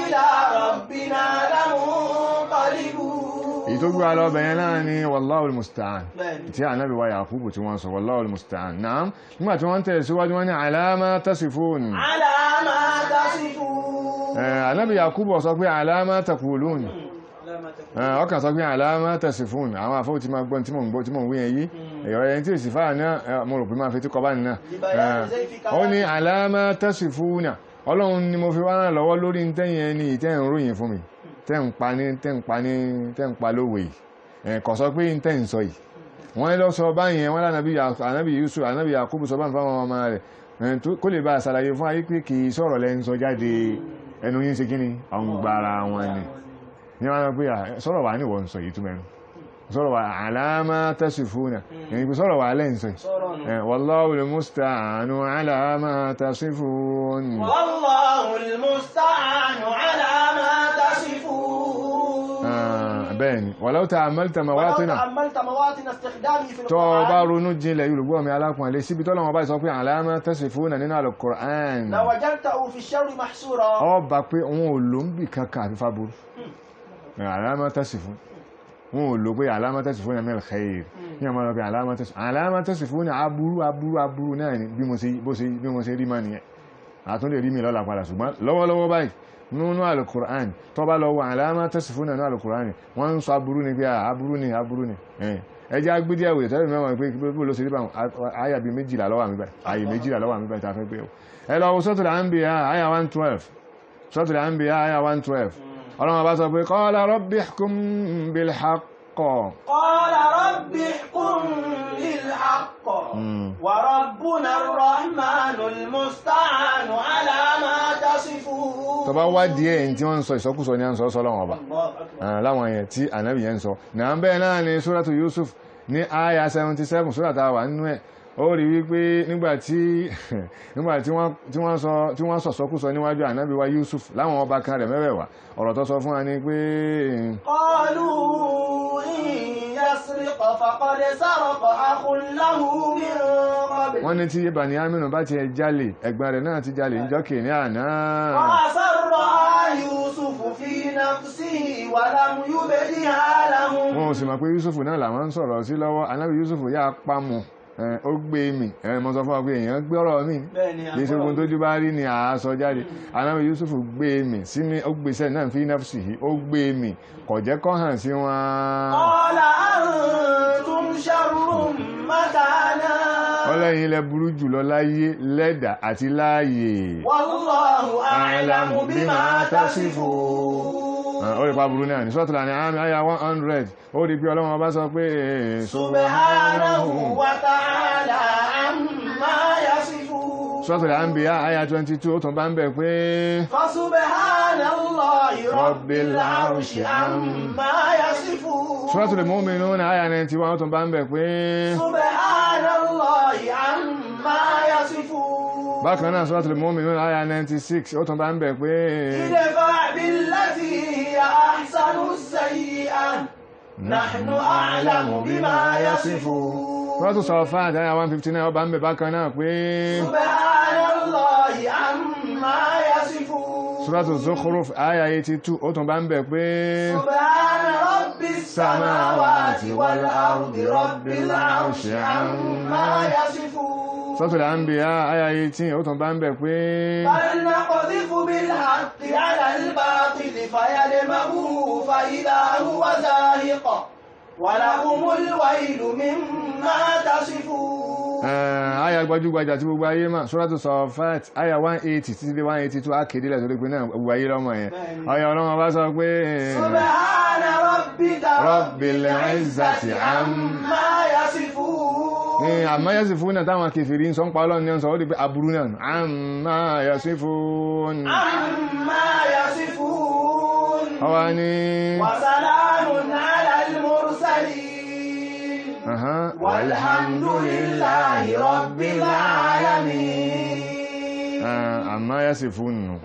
ila rabbina lamunqalibun ìtógbé alọ́bẹ̀yẹn náà ni wallahul musta'an tí ànábì wa Yakubu tí wọ́n sọ wallahul musta'an náà nígbà tí wọ́n tẹ̀lé síwájú wọ́n ní ala ma tasifun ànábì Yakubu sọ pé ala ma taqulun ọkàn sọ pé ala ma tasifun àwọn àfọ́ tí máa gbọ́n tí mò ń wí yẹn yí ẹ̀yọ̀ ẹni tí ìsìfà náà mo rò pé máa fi tí kọ bá nìna ó ní ala ma tasifuna ọlọ́run ni mo fi wá rán lọ́wọ́ lórí tẹ́yìn ẹni ìtẹ́ ìròyìn fún mi tẹ́ ń pa lówè kò sọ pé tẹ́ ń sọ yìí wọ́n lọ sọ báyìí wọ́n lánàbí Yusuf ànábì Yakubu sọ bá ń fáwọn ọmọ rẹ̀ kó lè bá ṣàlàyé fún ayé pé kì í sọ̀rọ̀ lẹ́ ń sọ jáde ẹnu yín ṣe kíni ọ̀ngbàrà wọn ni ní wọ́n lọ pé sọ̀rọ̀ wà ní wọ́n sọ yìí túnmẹ́nu sọ̀rọ̀ wà ala ma tasifuna ẹni pé sọ̀rọ̀ wà lẹ́ ń sọ yìí wallahul musta'anu ala ma tasifun wallahul musta'anu ala ma tasifun bẹ́ẹ̀ni walau ta'ammalta mawatina tó bá ronú jinlẹ̀ yorùbá mi alákùn alẹ́ síbi tọ́lọ́wọ́ bá sọ pé ala ma tasifuna nínú al-Qur'an ọ bá pé wọn ò lò ń bì kankan àfi fábúrú ala ma tasifun wọn ò lò pé ala ma tasifuna min al-khair ní ọmọ lọ pé ala ma tasifuna aburú náà ni bí mo ṣe rí mọ́ nìyẹn àtúndè rí mi lọ́la padà ṣùgbọ́n lọ́wọ́lọ́wọ́ báyìí nínú al-Qur'an tó bá lọ wọ ala ma tasifuna nínú al-Qur'an wọ́n ń sọ aburú ni pé aburú ni ẹjá gbídí ẹ̀wẹ̀ tẹ́lẹ̀ mẹ́wàá pé bó ló ṣe rí bá àyà bí 12 lọ́wọ́ mi báyìí àyè 12 lọ́wọ́ mi báyìí tàfẹ́ pé ẹ lọ wo Suratul Anbiya àyà 112 Suratul Anbiya àyà 112 ọlọ́run bá sọ pé qala rabbi ihkum bil haqq qala rabbi ihkum bil haqq wa rabbuna ar-rahmanul musta'anu ala ma tasifun tó bá wá díẹ̀ tí wọ́n ń sọ ìsọkúsọ ní à ń sọ sọ́lọ́wọ́n ọba láwọn yẹn tí ànábì yẹn ń sọ náà bẹ́ẹ̀ náà ni Suratu Yusuf ní àyà 77 Surata wà nínú ẹ̀ ó rí wípé nígbàtí wọ́n sọ̀sọ́kúsọ níwájú ànábì wa Yusuf láwọn ọba kan rẹ̀ mẹ́wẹ̀ẹ̀wá ọ̀rọ̀ tó sọ fún wa ní pé qalu in yasriq faqad saraqa akhun lahu min qabl wọ́n ní tí Bàníyámínù bá ti jalè ẹ̀gbọ́n rẹ̀ náà ti jalè níjọ́ kìíní àná wa asarra Yusufu fi nafsihi wa lam yubdiha lahum wọn ò sì mọ̀ pé Yusuf náà làwọn ń sọ̀rọ̀ sí lọ́wọ́ ànábì Yusuf yá pamọ́ ó gbé mi mọ́ sọ fún ọ pé èèyàn gbé ọ̀rọ̀ mi bí ṣogun tójú bá rí ni àásọ jáde ànábì Yusuf gbé mi sí ní ó gbèsè náà fi nafsihi ó gbé mi kò jẹ́ kó hàn sí wọn. qala antum sharrun makana ọlẹ́yin ilẹ̀ burú jùlọ láyé lẹ́dà àti láàyè wallahu a'lamu bima tasifun ó rí pa burú náà ní Suratul An'am àyà 100 ó rí pé Ọlọ́run bá sọ pé subhanahu wa ta'ala amma yasifun Suratul Anbiya àyà 22 ó tún bá ń bẹ̀ pé fa subhanallahi rabbil arshi amma yasifun Suratul Mu'minun àyà 91 ó tún bá ń bẹ̀ pé subhanallahi amma yasifun bákan náà Suratul Mu'minun àyà 96 ó tún bá ń bẹ̀ pé idfa' billati hiya ahsanu sayyi'ah nahnu a'lamu bima yasifun Suratul Safat àyà 159 ó bá ń bẹ̀ bákan náà pé subhanallahi amma yasifun Suratul Zukhruf àyà 82 ó tún bá ń bẹ̀ pé subhana rabbis samawati wal ardi rabbil arshi amma yasifun Suratul Anbiya àyà 18 ó tún bá ń bẹ̀ pé bal naqdhifu bil haqqi 'ala al batil fayadmaghuhu fa idha huwa zahiq wa lahumul waylu mimma tasifun àyà gbajúgbajà tí gbogbo ayé mà Suratul Safat àyà 180 títí dé 182 akédélẹ̀ tó lé pé náà gbogbo ayé lọ́mọ yẹn ọyọ Ọlọ́run bá sọ pé subhana rabbika rabbil izzati amma yasifun amma yasifun náà táwọn kèfèrí ń sọ ń pa Ọlọ́run ní ọ̀sán ó di pé aburú náà amma yasifun amma yasifun ọwá ní wa salamun ala al mursalin walhamdulillahi rabbil alamin. Amma yasifun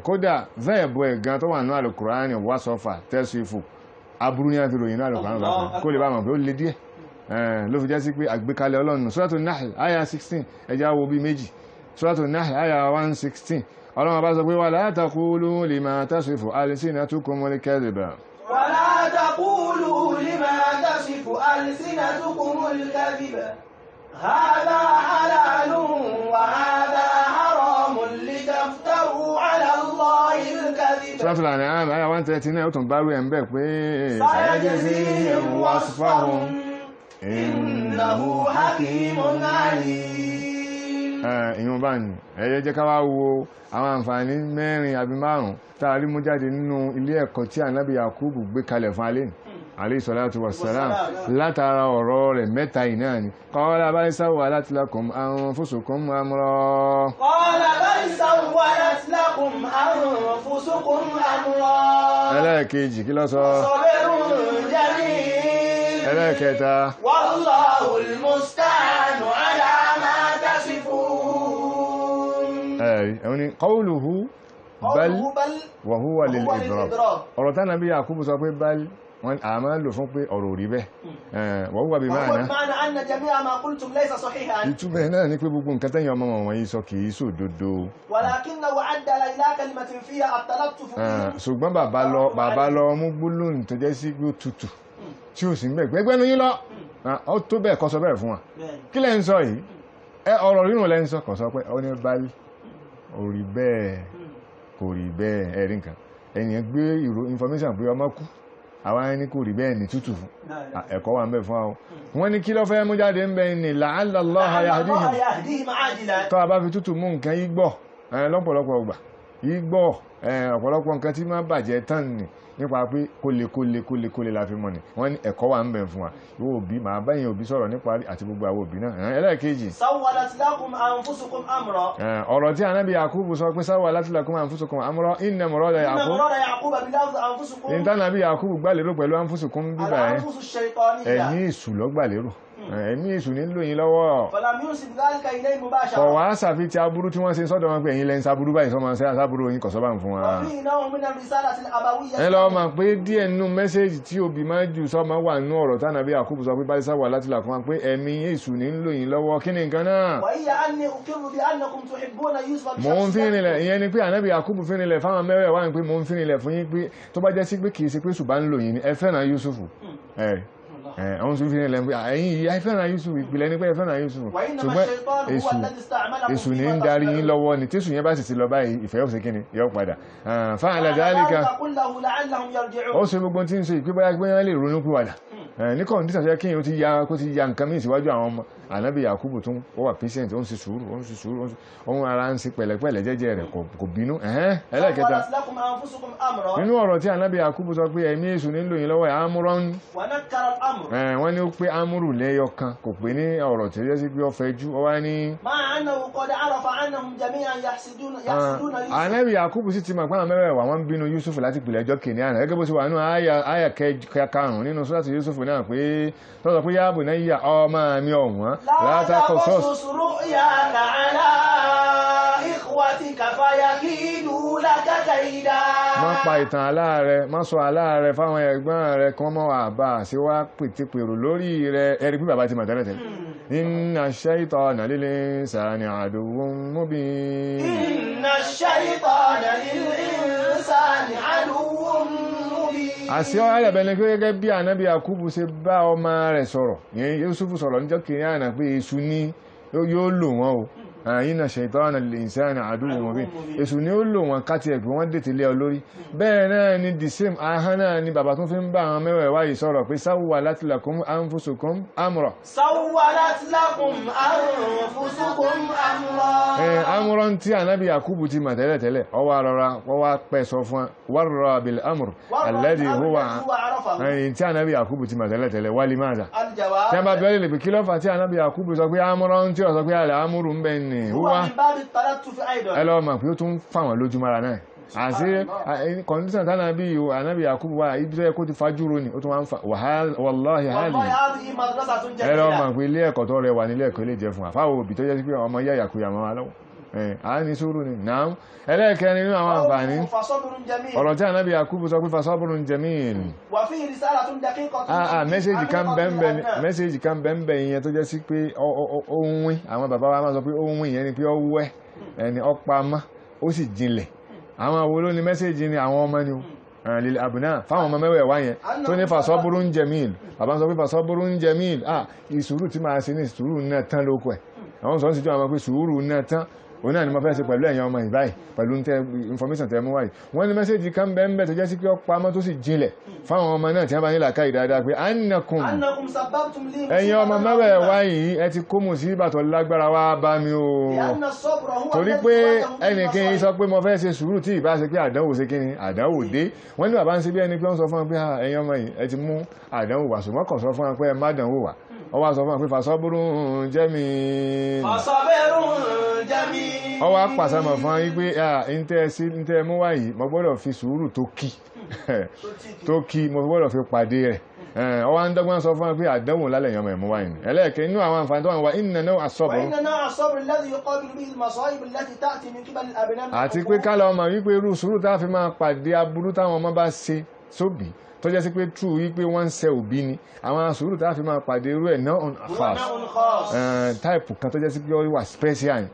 kódà verb gan tó wà ní Al-Qur'ani wasafa tasifu aburú ní àti ròyìn Al-Qur'ani kó lè bá mọ̀ pé ó lè díẹ̀ ló fi jẹ́ sí pé àgbékalẹ̀ Ọlọ́run Suratul Nahl aya 16 ẹjá wo bí méjì Suratul Nahl aya 116 Ọlọ́run bá sọ pé wala taqulu lima tasifu alsinatukumul kadhiba ولا تقولوا لما تصف ألسنتكم الكذب هذا حلال وهذا حرام لتفتروا على الله الكذب. Suratul An'am àyá 139 ó tún bá rú ẹ̀ ń bẹ̀ pé سيجزيهم وصفهم إنه حكيم عليم. ìyún bá ní ẹ̀yẹ jẹ́ ká wá wo àwọn àǹfààní mẹ́rin àbí márùn-ún tààrí mú jáde nínú ilé ẹ̀kọ́ tí ànábì Yakubu gbé kalẹ̀ fún alẹ́ alayhi salatu wassalam látara ọ̀rọ̀ rẹ̀ mẹ́ta ìná ni qala bal sawwalat lakum anfusukum amra قال بل سولت لكم أنفسكم أمرا ẹlẹ́ẹ̀kejì kí ló sọ صبر جميل ẹlẹ́ẹ̀kẹta والله المستعان على ما تصفون. ẹ̀wọ́n ni qawluhu bal قوله بل wa huwa lil وهو idrab للإضراب. ọ̀rọ̀ tánàbí Yakubu sọ pé bal wọ́n a máa lò fún pé ọ̀rọ̀ rí bẹ́ẹ̀ wa huwa bi وهو ma'na بمعنى أن جميع ما قلتم ليس صحيحا ìtumọ̀ náà ní pé gbogbo nǹkan tẹ́yìn ọmọ wọn yìí sọ kìí sòdodo ولكنه عدل إلى كلمة فيها التلطف فيه. ṣùgbọ́n bàbá lọ mú gbólóhùn tó jẹ́ sí pé ó tutù tí ó sì ń bẹ̀ gbẹ́gbẹ́nu yín lọ ó tó bẹ́ẹ̀ kọ́ sọ bẹ́ẹ̀ fún wa kí lẹ́ ń sọ yìí ọ̀rọ̀ rírùn lẹ́ ń sọ kọ́ sọ pé ó ní báyìí ó rí bẹ́ẹ̀ kò rí bẹ́ẹ̀ ẹ̀rí nǹkan ẹ̀yìn gbé information pé ọmọ kú àwọn ẹni kò rí bẹ́ẹ̀ ní tútù fún ẹ̀kọ́ wà ń bẹ̀ fún àwọn wọ́n ní kí ló fẹ́ mú jáde ń bẹ ní la'alla Allaha يهديهم عاجلا. tó a bá fi tútù mú nǹkan yí gbọ́ lọ́pọ̀lọpọ̀ ọgbà yí gbọ́ ọ̀pọ̀lọpọ̀ nǹkan tí máa bàjẹ́ tán ni nípa pé kólekóle la fi mọ̀ ní wọ́n ní ẹ̀kọ́ wà ń bẹ̀ fún wa ìwọ òbí máa báyìí òbí sọ̀rọ̀ nípa àti gbogbo àwọn òbí náà ẹlẹ́ẹ̀kejì سولت لكم أنفسكم أمرا. ọ̀rọ̀ tí ànábì Yakubu sọ pé sawwalat lakum anfusukum amra inna murada إن Yakub مراد يعقوب بلفظ أنفسكم ìtànàbí Yakubu gbàlérò pẹ̀lú anfusukum bíbà ẹ̀ الأنفس الشيطانية. ẹ̀mí èṣù ló gbàlérò ẹ̀mí èṣù nílò yín lọ́wọ́ فلم ينسب ذلك إليه kọ̀ مباشرة. wá sàfi ti aburú tí wọ́n ṣe sọ́dọ̀ wọn pé ẹ̀yin lẹ́yìn sáburú báyìí sọ́mọ ṣe sáburú yín kọ̀sọ́ bá ń fún wa وفيه نوع من الرسالة الأبوية. ẹ lọ́wọ́ máa pé díẹ̀ nínú mẹ́sẹ́jì tí òbí máa jù sọ́mọ wà nínú ọ̀rọ̀ tánàbí Yakubu sọ pé bá sawwalat lakum wa pé ẹ̀mí èṣù nílò yín lọ́wọ́ kí ni nǹkan náà وهي أني أقر بأنكم تحبون يوسف mo ń fi rinlẹ̀ ìyẹn ni pé ànábì Yakubu fi rinlẹ̀ fáwọn mẹ́rẹ̀ wá ní pé mo ń fi rinlẹ̀ fún yín pé tó bá jẹ́ sí pé kìí ṣe pé ṣùgbọ́n ń lò yín ni ẹ fẹ́ràn Yusufu àwọn tó fi rinlẹ̀ pé ẹ̀yin yìí ẹ fẹ́ràn Yusufu ìpìlẹ̀ ní pé ẹ fẹ́ràn Yusufu ṣùgbọ́n èṣù ní ń darí yín lọ́wọ́ ni tẹ́sù yẹn bá sì ti lọ báyìí ìfẹ́ yóò ṣe kí ni yóò padà fa'ala dhalika ó ṣe gbogbo tí ń ṣe ìpé báyá gbé lè ronú pìwàdà ní kọ̀ǹdíṣà ṣe kí yóò ti ya nǹkan mí síwájú àwọn ọmọ ànábì Yakubu tún ó wà patient ó ń ṣe sùúrù ohun ara ń ṣe pẹ̀lẹ́pẹ̀lẹ́ jẹ́jẹ́ rẹ̀ kò bínú ẹlẹ́kẹta nínú ọ̀rọ̀ tí ànábì Yakubu sọ pé ẹ̀mí èṣù nílò yín lọ́wọ́ amúrán wọ́n ní ó pé amúrù lẹ́yọ kan kò pé ní ọ̀rọ̀ tí ó jẹ́ sí pé ó fẹjú ó wá ní ànábì Yakubu sì ti mọ̀ pé àwọn mẹ́rẹ̀ wà wọ́n bínú Yusuf láti pìlẹ̀ ẹjọ́ kìíní àná gẹ́gẹ́ bó ṣe wà nínú àyà karùn-ún nínú surati Yusuf náà pé tọ́sọ pé yá bunayya ọmọ mi ọ̀wọ́n látàkọ̀ sọ́ọ̀sì má pa ìtàn aláàrẹ má sọ aláàrẹ fáwọn ẹ̀gbọ́n rẹ kí wọ́n mọ́ wà bá sí wá pètèpèrò lórí rẹ ẹ̀rí pé bàbá ti mọ̀ tẹ́lẹ̀ tẹ́lẹ̀ inna ash-shaytana lil-insani aduwwun mubin inna ash-shaytana lil-insani aduwwun mubin àṣẹ ayàbẹ̀ ni gẹ́gẹ́ bí ànábì Yakubu ṣe bá ọmọ rẹ̀ sọ̀rọ̀ yẹn Yusufu sọ̀rọ̀ níjọ́ kìíní àná pé èṣù ní yóò lò wọ́n o inna shaytana lil-insani aduwwun mubin èṣù ni ó lò wọn káti ẹ̀ pé wọ́n dètè lé ọ lórí bẹ́ẹ̀ náà ni the same ahọ́n náà ni bàbá tó fi ń bá àwọn mẹ́wàá wáyé sọ̀rọ̀ pé sawwalat lakum anfusukum amra sawwalat lakum anfusukum amra amúrán tí ànábì Yakubu ti mà tẹ́lẹ̀tẹ́lẹ̀ ọwọ́ arọra wọ́wọ́ pẹ́ sọ fún warra bil amr alladhi huwa ẹ̀yìn tí ànábì Yakubu ti mà tẹ́lẹ̀tẹ́lẹ̀ wálé máza tí a bá bẹ̀rẹ̀ lè pè kí lọ́fà tí ànábì Yakubu sọ pé amúrán tí ó sọ pé alẹ́ amúrù ń bẹ ní wúwá ẹlọ́ọ̀mà pé ó tún fáwọn lójúmọ́ra náà àti kọ̀ndíṣàn tánàbí ànábì Yakubu wà ibi tó yẹ kó ti fajúro ni ó tún wá ń fa wallahi hali ẹ̀rọ ọmọ pé ilé ẹ̀kọ́ tó rẹwà nílé ẹ̀kọ́ ilé jẹ fún àfáwò òbí tó jẹ́ sí pé ọmọ yáyàkuyà mọ́ wa lọ́wọ́ a ní sùúrù ni náà ẹlẹ́ẹ̀kẹrin nínú àwọn àǹfààní ọ̀rọ̀ tí ànábì Yakubu sọ pé fasabrun jamil mẹ́sẹ̀jì kan bẹ́ẹ̀ ìyẹn tó jẹ́ sí pé ohun wí àwọn bàbá wa máa sọ pé ohun wí ìyẹn ni pé ó wẹ́ ẹni ọpamọ́ ó sì jinlẹ̀ àwọn àwòrán ní mẹ́sẹ̀jì ni àwọn ọmọ ni lil abna fáwọn ọmọ mẹ́wẹ̀ wá yẹn tó ní fasabrun jamil bàbá sọ pé fasabrun jamil ìsùúrù tí máa ṣe ní sùúrù náà tán lóko ẹ̀ àwọn sọ ń sì jọ àwọn pé sùúrù náà tán òun náà ni mo fẹ́ ṣe pẹ̀lú ẹ̀yin ọmọ ìbáyìí pẹ̀lú information tẹ́ mú wáyìí wọ́n ní mẹ́sẹ̀jì kan bẹ́ẹ̀ tó jẹ́ sí pé ó pamọ́ tó sì jinlẹ̀ fáwọn ọmọ náà tí wọ́n bá ní làákàyè dáadáa pé annakum ẹ̀yin ọmọ mẹ́wẹ̀ wáyìí ẹ ti kó mùsíbà tó lágbára wá bá mi o torí pé ẹnìkan sọ pé mo fẹ́ ṣe sùúrù tí ìbá ṣe pé àdánwò ṣe kíni àdánwò dé wọ́n ní bàbá ń ṣe bí ẹni pé wọ́n sọ fún wọn pé ẹ̀yin ọmọ yìí ẹ ti mú àdánwò wá ṣùgbọ́n kàn sọ fún wọn pé ẹ má dánwò wá ó wá sọ fún wọn pé fasabrun jamil ó wá pàṣàmọ̀ fún wọn pé ìntẹ́ mú wáyìí mo gbọ́dọ̀ fi sùúrù tó kí mo gbọ́dọ̀ fi pàdé rẹ̀ ó wá ń dọ́gbọ́n sọ fún wọn pé àdánwò lálẹ́ yọmọ ẹ̀mú wáyìí ẹlẹ́ẹ̀kẹ́ inú àwọn àǹfààní tó wà wá inna naw'a as-sabr àti pé ká lọ mọ̀ wípé irú sùúrù tá a fi máa pàdé aburú táwọn ọmọ bá ṣe sóbì tó jẹ́ sí pé true wípé wọ́n ń ṣe òbí ni àwọn sùúrù tá a fi máa pàdé irú ẹ̀ náà on fast táìpù kan tó jẹ́ sí pé ó wà special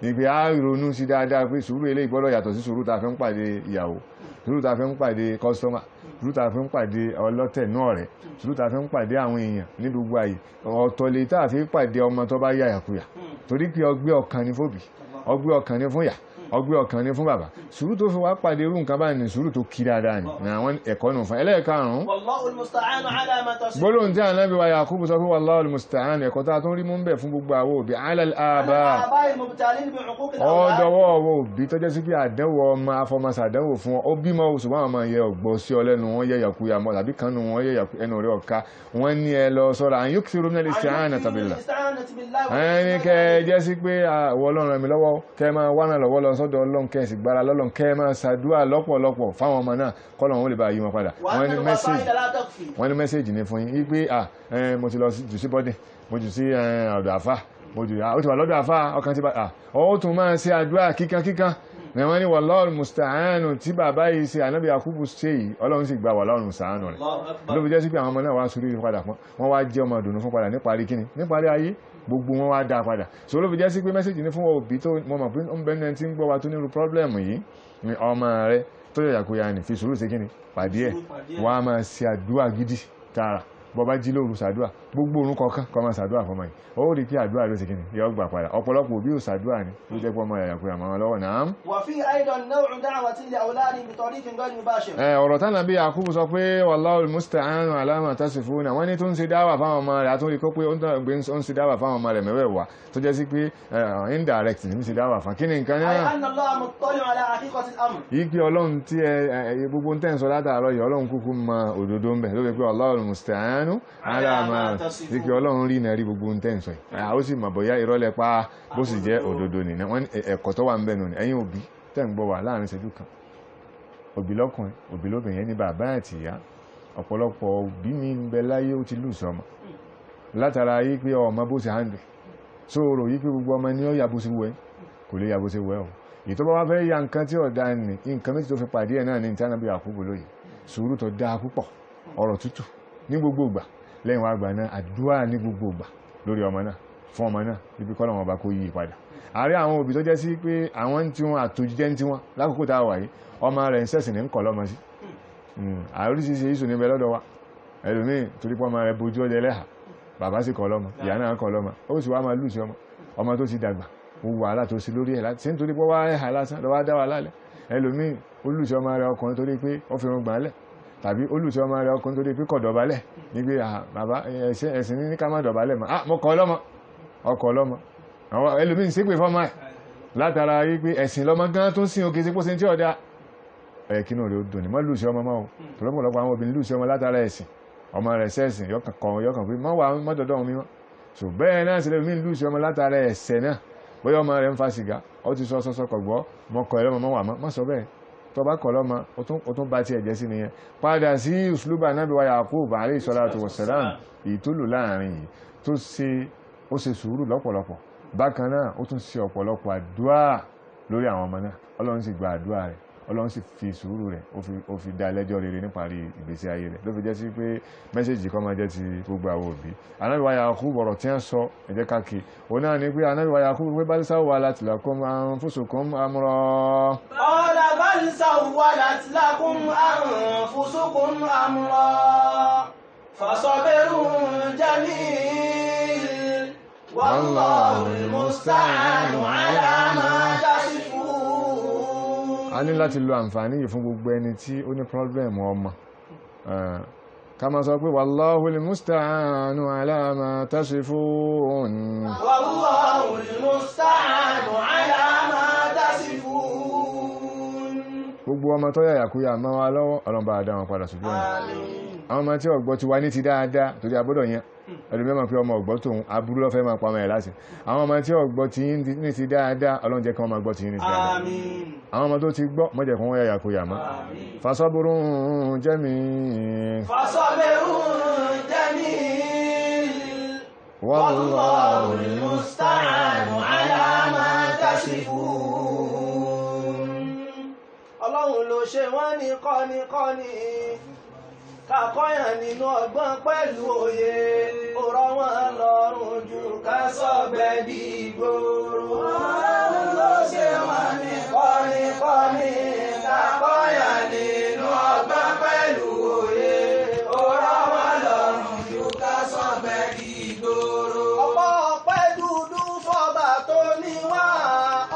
ìgbé a ronú sí dáadáa pé sùúrù eléyìí gbọ́dọ̀ yàtọ̀ sí sùúrù tá a fi ń pàdé ìyàwó sùúrù tá a fi ń pàdé kọ́sítọ́mà sùúrù tá a fi ń pàdé ọlọ́tẹ̀ náà rẹ̀ sùúrù tá a fi ń pàdé àwọn èèyàn ní gbogbo àyè ọ̀tọ̀ lè tá a fi pàdé ọmọ tó bá yàyàkuyà torí pé ọgbẹ́ ọkàn ni fóbì ọgbẹ́ ọkàn ni fún yà ọgbẹ́ ọkàn ní fún bàbá sùúrù tó fi wá pàdé irú nǹkan báyìí ní sùúrù tó kí dáadáa ní àwọn ẹ̀kọ́ nù fún ẹlẹ́ẹ̀karùn-ún gbólóhùn tí ànábì wa Yakubu sọ pé wallahul musta'an ẹ̀kọ́ tá a tún rí mú ń bẹ̀ fún gbogbo àwọn òbí alal aba ọdọwọ́ ọwọ́ òbí tó jẹ́ sí pé àdánwò ọmọ afọmọsàdánwò fún ọ bímọ oṣù máa máa yẹ ọgbọ́ sí ọ lẹ́nu wọn yẹ yàkuyà mọ́ tàbí kanú wọn yẹ ẹnu rẹ̀ ọ̀ka wọn ní ẹ lọ sọ́ra àyín yóò kìrò nílẹ̀ isti'anata billah ẹni kẹ jẹ́ sí pé àwọ̀ Ọlọ́run rẹ̀ mi lọ́wọ́ kẹ máa wá náà lọ́wọ́ lọ sọ́dọ̀ Ọlọ́run kẹ́ sì gbára lọ́lọ́run kẹ́ máa ṣàdúrà lọ́pọ̀lọpọ̀ fáwọn ọmọ náà kọ́lọ̀ wọn lè bá yí wọn padà wọ́n ní mẹ́sẹ̀jì ní fún yín wípé mo ti lọ jù sí bọ́dẹ̀ mo jù sí ọ̀dọ̀ àfà mo jù ó ti wà lọ́dọ̀ àfà ọkàn ti bá ó tún máa ṣe àdúrà kíkan wọ́n ní wallahul musta'an tí bàbá yìí ṣe ànábì Yakubu ṣe yìí Ọlọ́run sì gba wallahul musta'an rẹ̀ ló fi jẹ́ sí pé àwọn ọmọ náà wá sórí padà wọ́n wá jẹ́ ọmọ ìdùnnú fún padà níparí kíni níparí ayé gbogbo wọn wá dá padà so ló fi jẹ́ sí pé mẹ́sẹ̀jì ní fún òbí tó mọ̀ mọ̀ pé ó ń bẹ́ẹ̀ tí ń gbọ́ wa tó nírú pọ́blẹ́mù yìí ni ọmọ rẹ tó yẹ yàkóyà ní fi sùúrù sí kíni pàdé ẹ̀ wọ́n á máa ṣe àdúrà gidi tààrà bọ́bá jí lóru ṣàdúrà gbogbo orun kọ̀ọ̀kan kọ́ máa ṣàdúrà fọmọ yìí ó rí kí àdúrà ló ti kíni yọ gbà padà ọ̀pọ̀lọpọ̀ òbí ò ṣàdúrà ni ló jẹ́ pé ọmọ yàkóyà máa lọ́wọ́ náà. ọ̀rọ̀ tánà bí Yakubu sọ pé wallahul musta'an ala ma tasifuna wọ́n ní tó ń ṣe dáwà fáwọn ọmọ rẹ̀ àtúndì kó pé ó ń ṣe dáwà fáwọn ọmọ rẹ̀ mẹ́wẹ̀ẹ̀wá tó jẹ́ sí pé indirect ní ṣe dáwà fún kí ni nǹkan náà yìí pé Ọlọ́run tí gbogbo ń tẹ̀sán látàárọ̀ yìí Ọlọ́run kúkú mọ òdodo ń bẹ̀ ló fi pé wallahul musta'an ala ma yìí pé Ọlọ́run rí náà rí gbogbo ń tẹ̀sán yìí ó sì mọ̀ bóyá ìrọ́lẹ̀ pa bó sì jẹ́ òdodo nìyẹn wọ́n ẹ̀kọ́ tó wà ń bẹ̀ nù ní ẹ̀yin òbí tẹ̀ ń gbọ́ wà láàrin ìṣẹ́jú kan òbí lọ́kùnrin òbí lóbìnrin ní bàbá àti ìyá ọ̀pọ̀lọpọ̀ òbí mi ń bẹ láyé ó ti lùsọ ọmọ látara yí pé ọmọ bó ṣe hàndì sóòrò yí pé gbogbo ọmọ ní ó yàbó sí wẹ́ kò lè yàbó sí wẹ́ o èyí tó bá wá fẹ́ ya nǹkan tí ọ̀dá ní nǹkan méjì tó fi pàdé ẹ̀ náà ní tí Ànábì Yakubu lóye sùúrù tó dáa púpọ̀ ọ̀rọ̀ tútù ní gbogbo ìgbà lẹ́yìn wá gbà náà àdúrà ní gbogbo ìgbà lórí ọmọ náà fún ọmọ náà bíbí kọ́ lọ́wọ́ bá kó yí padà àárẹ̀ àwọn òbí tó jẹ́ sí pé àwọn tí wọn àtòjíjẹ́ tí wọn lákòókò tá a wà yìí ọmọ rẹ̀ ń sẹ̀sìn ní ń kọ̀ lọ́mọ sí àríṣiṣẹ́ ìṣù níbẹ̀ lọ́dọ̀ wa ẹlòmíì torí pọ́ ọmọ rẹ̀ bojú ọdẹ lẹ́hà bàbá sì kọ̀ lọ́mọ ìyá náà kọ̀ lọ́mọ ó sì wá máa lùsí ọmọ tó ti dàgbà ó wà látò sí lórí ẹ̀ láti sí nítorí pọ́ wá ẹ̀hà lásán lọ́wọ́ dá wa lálẹ́ ẹlòmíì ó lùsí ọmọ rẹ̀ ọkùnrin torí pé ó fi rùngbọ̀n lẹ̀ tàbí ó lùsí ọmọ rẹ̀ ọkùnrin torí pé kọ̀ dọ̀bálẹ̀ níbi bàbá ẹ̀sìn ní ká má dọ̀bálẹ̀ mọ́ mo kọ̀ lọ́mọ ọkọ̀ lọ́mọ àwọn ẹlòmíì ń ṣépè fọ́mọ ẹ̀ látara yí pé ẹ̀sìn lọ́mọ gan tó ń sin òkè sí pósí tí ọ̀dá ẹ̀kínú rẹ̀ ó dùn ní mọ́ lùsí ọmọ máa tọ́lọ́pọ̀lọpọ̀ àwọn obìnrin lùsí ọmọ látara ẹ̀sìn ọmọ rẹ̀ sẹ́ẹ̀sìn yọkàn pé mọ́ wà mọ́dọ̀dọ̀ omi wọn so bẹ́ẹ̀ náà sílẹ̀ mí lùsí ọmọ látara ẹ̀sẹ̀ náà bóyá ọmọ rẹ̀ ń fa sìgá ó ti sọ kọ̀gbọ́ mọ́kọ̀ ẹ̀rọ mọ́ wà mọ́ sọ bẹ́ẹ̀ tó bá kọ̀ lọ́mọ ó tún bá tiẹ̀ jẹ́ sí nìyẹn. Padà sí usluba Ànábì wa Yakub alayhi salatu wassalam ìtúlù láàrin yìí tó ṣe ó ṣe sùúrù lọ́pọ̀lọpọ̀, bákan náà ó tún ṣe ọ̀pọ̀lọpọ̀ àdúà lórí àwọn ọmọ náà, Ọlọ́run sì gba àdúà rẹ̀, Ọlọ́run sì fi sùúrù rẹ̀ ó fi dá lẹ́jọ́ rere níparí ìgbésí ayé rẹ̀. Ló fi jẹ́ sí pé mẹ́sẹ̀jì kan máa jẹ́ ti gbogbo àwọn òbí. Ànábì wa Yakub ọ̀rọ̀ tí wọ́n sọ ẹ jẹ́ ká kí òun náà ni pé Ànábì wa Yakub pé bal sawwalat lakum anfusukum amra. Qala bal sawwalat lakum anfusukum amra fasabrun jamil wallahu al-musta'anu ala ma tasifun. A ní láti lo àǹfààní yìí fún gbogbo ẹni tí ó ní pọ́blẹ̀mù ọmọ. Ká máa sọ pé wallahu al-musta'anu ala ma tasifun. Wallahu al-musta'anu ala ma tasifun. Gbogbo ọmọ tó yàyàkúyà máa wá lọ́wọ́ Ọlọ́run bá dá wọn padà sójú ọ̀nà. Àwọn ọmọ tí ọgbọ́ ti wá ní ti dáadáa torí agbọ́dọ̀ yẹn ẹlòmíràn pé ọmọ ọgbọ́ tóun aburú lọ́fẹ́ máa pa ọmọ ẹ̀ láti. Àwọn ọmọ tí ọgbọ́ ti ní ti dáadáa Ọlọ́run jẹ́ kí wọ́n máa gbọ́ ti ní ti dáadáa. Àwọn ọmọ tó ti gbọ́ mọ́jẹ̀ kan wọ́n yàyàkúyà mọ́. Fasabrun jamil. Fasabrun jamil. Wallahu al-musta'anu ala ma tasifun. Ọlọ́run ló ṣe wọ́n ní kọ́ni kàkọ́yàn nínú ọgbọ́n pẹ̀lú òye, ó rọ̀ wọ́n lọ́rùn jù ká sọ̀gbẹ́ di ìgboro. Ọlọ́run ló ṣe wọ́n ní kọ́ni kàkọ́yàn nínú ọgbọ́n pẹ̀lú òye, ó rọ̀ wọ́n lọ́rùn jù ká sọ̀gbẹ́ di ìgboro. Ọ̀pọ̀ ọpẹ́ dúdú fọ́ba tó ní wá,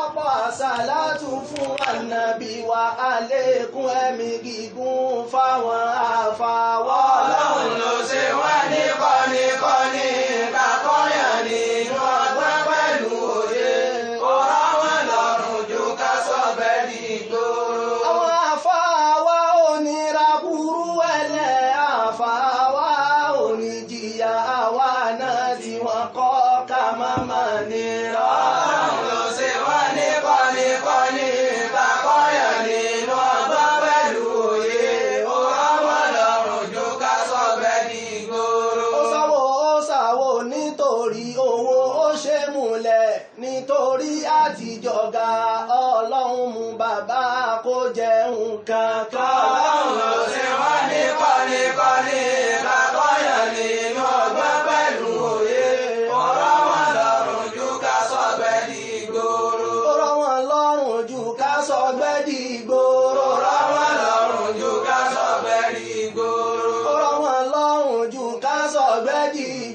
ọ̀pọ̀ àsàlátù fún ànábì wa, àlékún ẹ̀mí gígùn fáwọn àfàwọ́. Ọlọ́run ló ṣe wá ní kọ́ni kàkọ́yàn nínú ọgbọ́n pẹ̀lú òye, ó rọ̀ wọ́n lọ́rùn jù ká sọ̀bẹ́ di ìgboro. Àwọn àfàwọ́ onírà burú ẹlẹ́, àfàwọ́ oníjìyà àwa náà tí wọ́n kọ́ ká máma nira. Ọlọ́run ló ṣe wá ní kọ́ni kàkọ́yàn nínú ọgbọ́n pẹ̀lú òye, ó rọ̀ wọ́n lọ́rùn jù ká sọ̀bẹ́ di ìgboro. Ó sáwó nítorí owó, ó ṣe múlẹ̀ nítorí àtijọ́gà, Ọlọ́run mú bàbá kó jẹun kankan. Ọlọ́run ló ṣe wá ní kọ́ni kàkọ́yàn nínú ọgbọ́n pẹ̀lú òye, ó rọ̀ wọ́n lọ́rùn jù ká sọ̀gbẹ́ di ìgboro. Ó rọ̀ wọ́n lọ́rùn jù ká sọ̀gbẹ́ di ìgboro. Ó rọ̀ wọ́n lọ́rùn jù ká sọ̀gbẹ́ di ìgboro. Ó rọ̀ wọ́n lọ́rùn jù ká sọ̀gbẹ́ di ìgboro.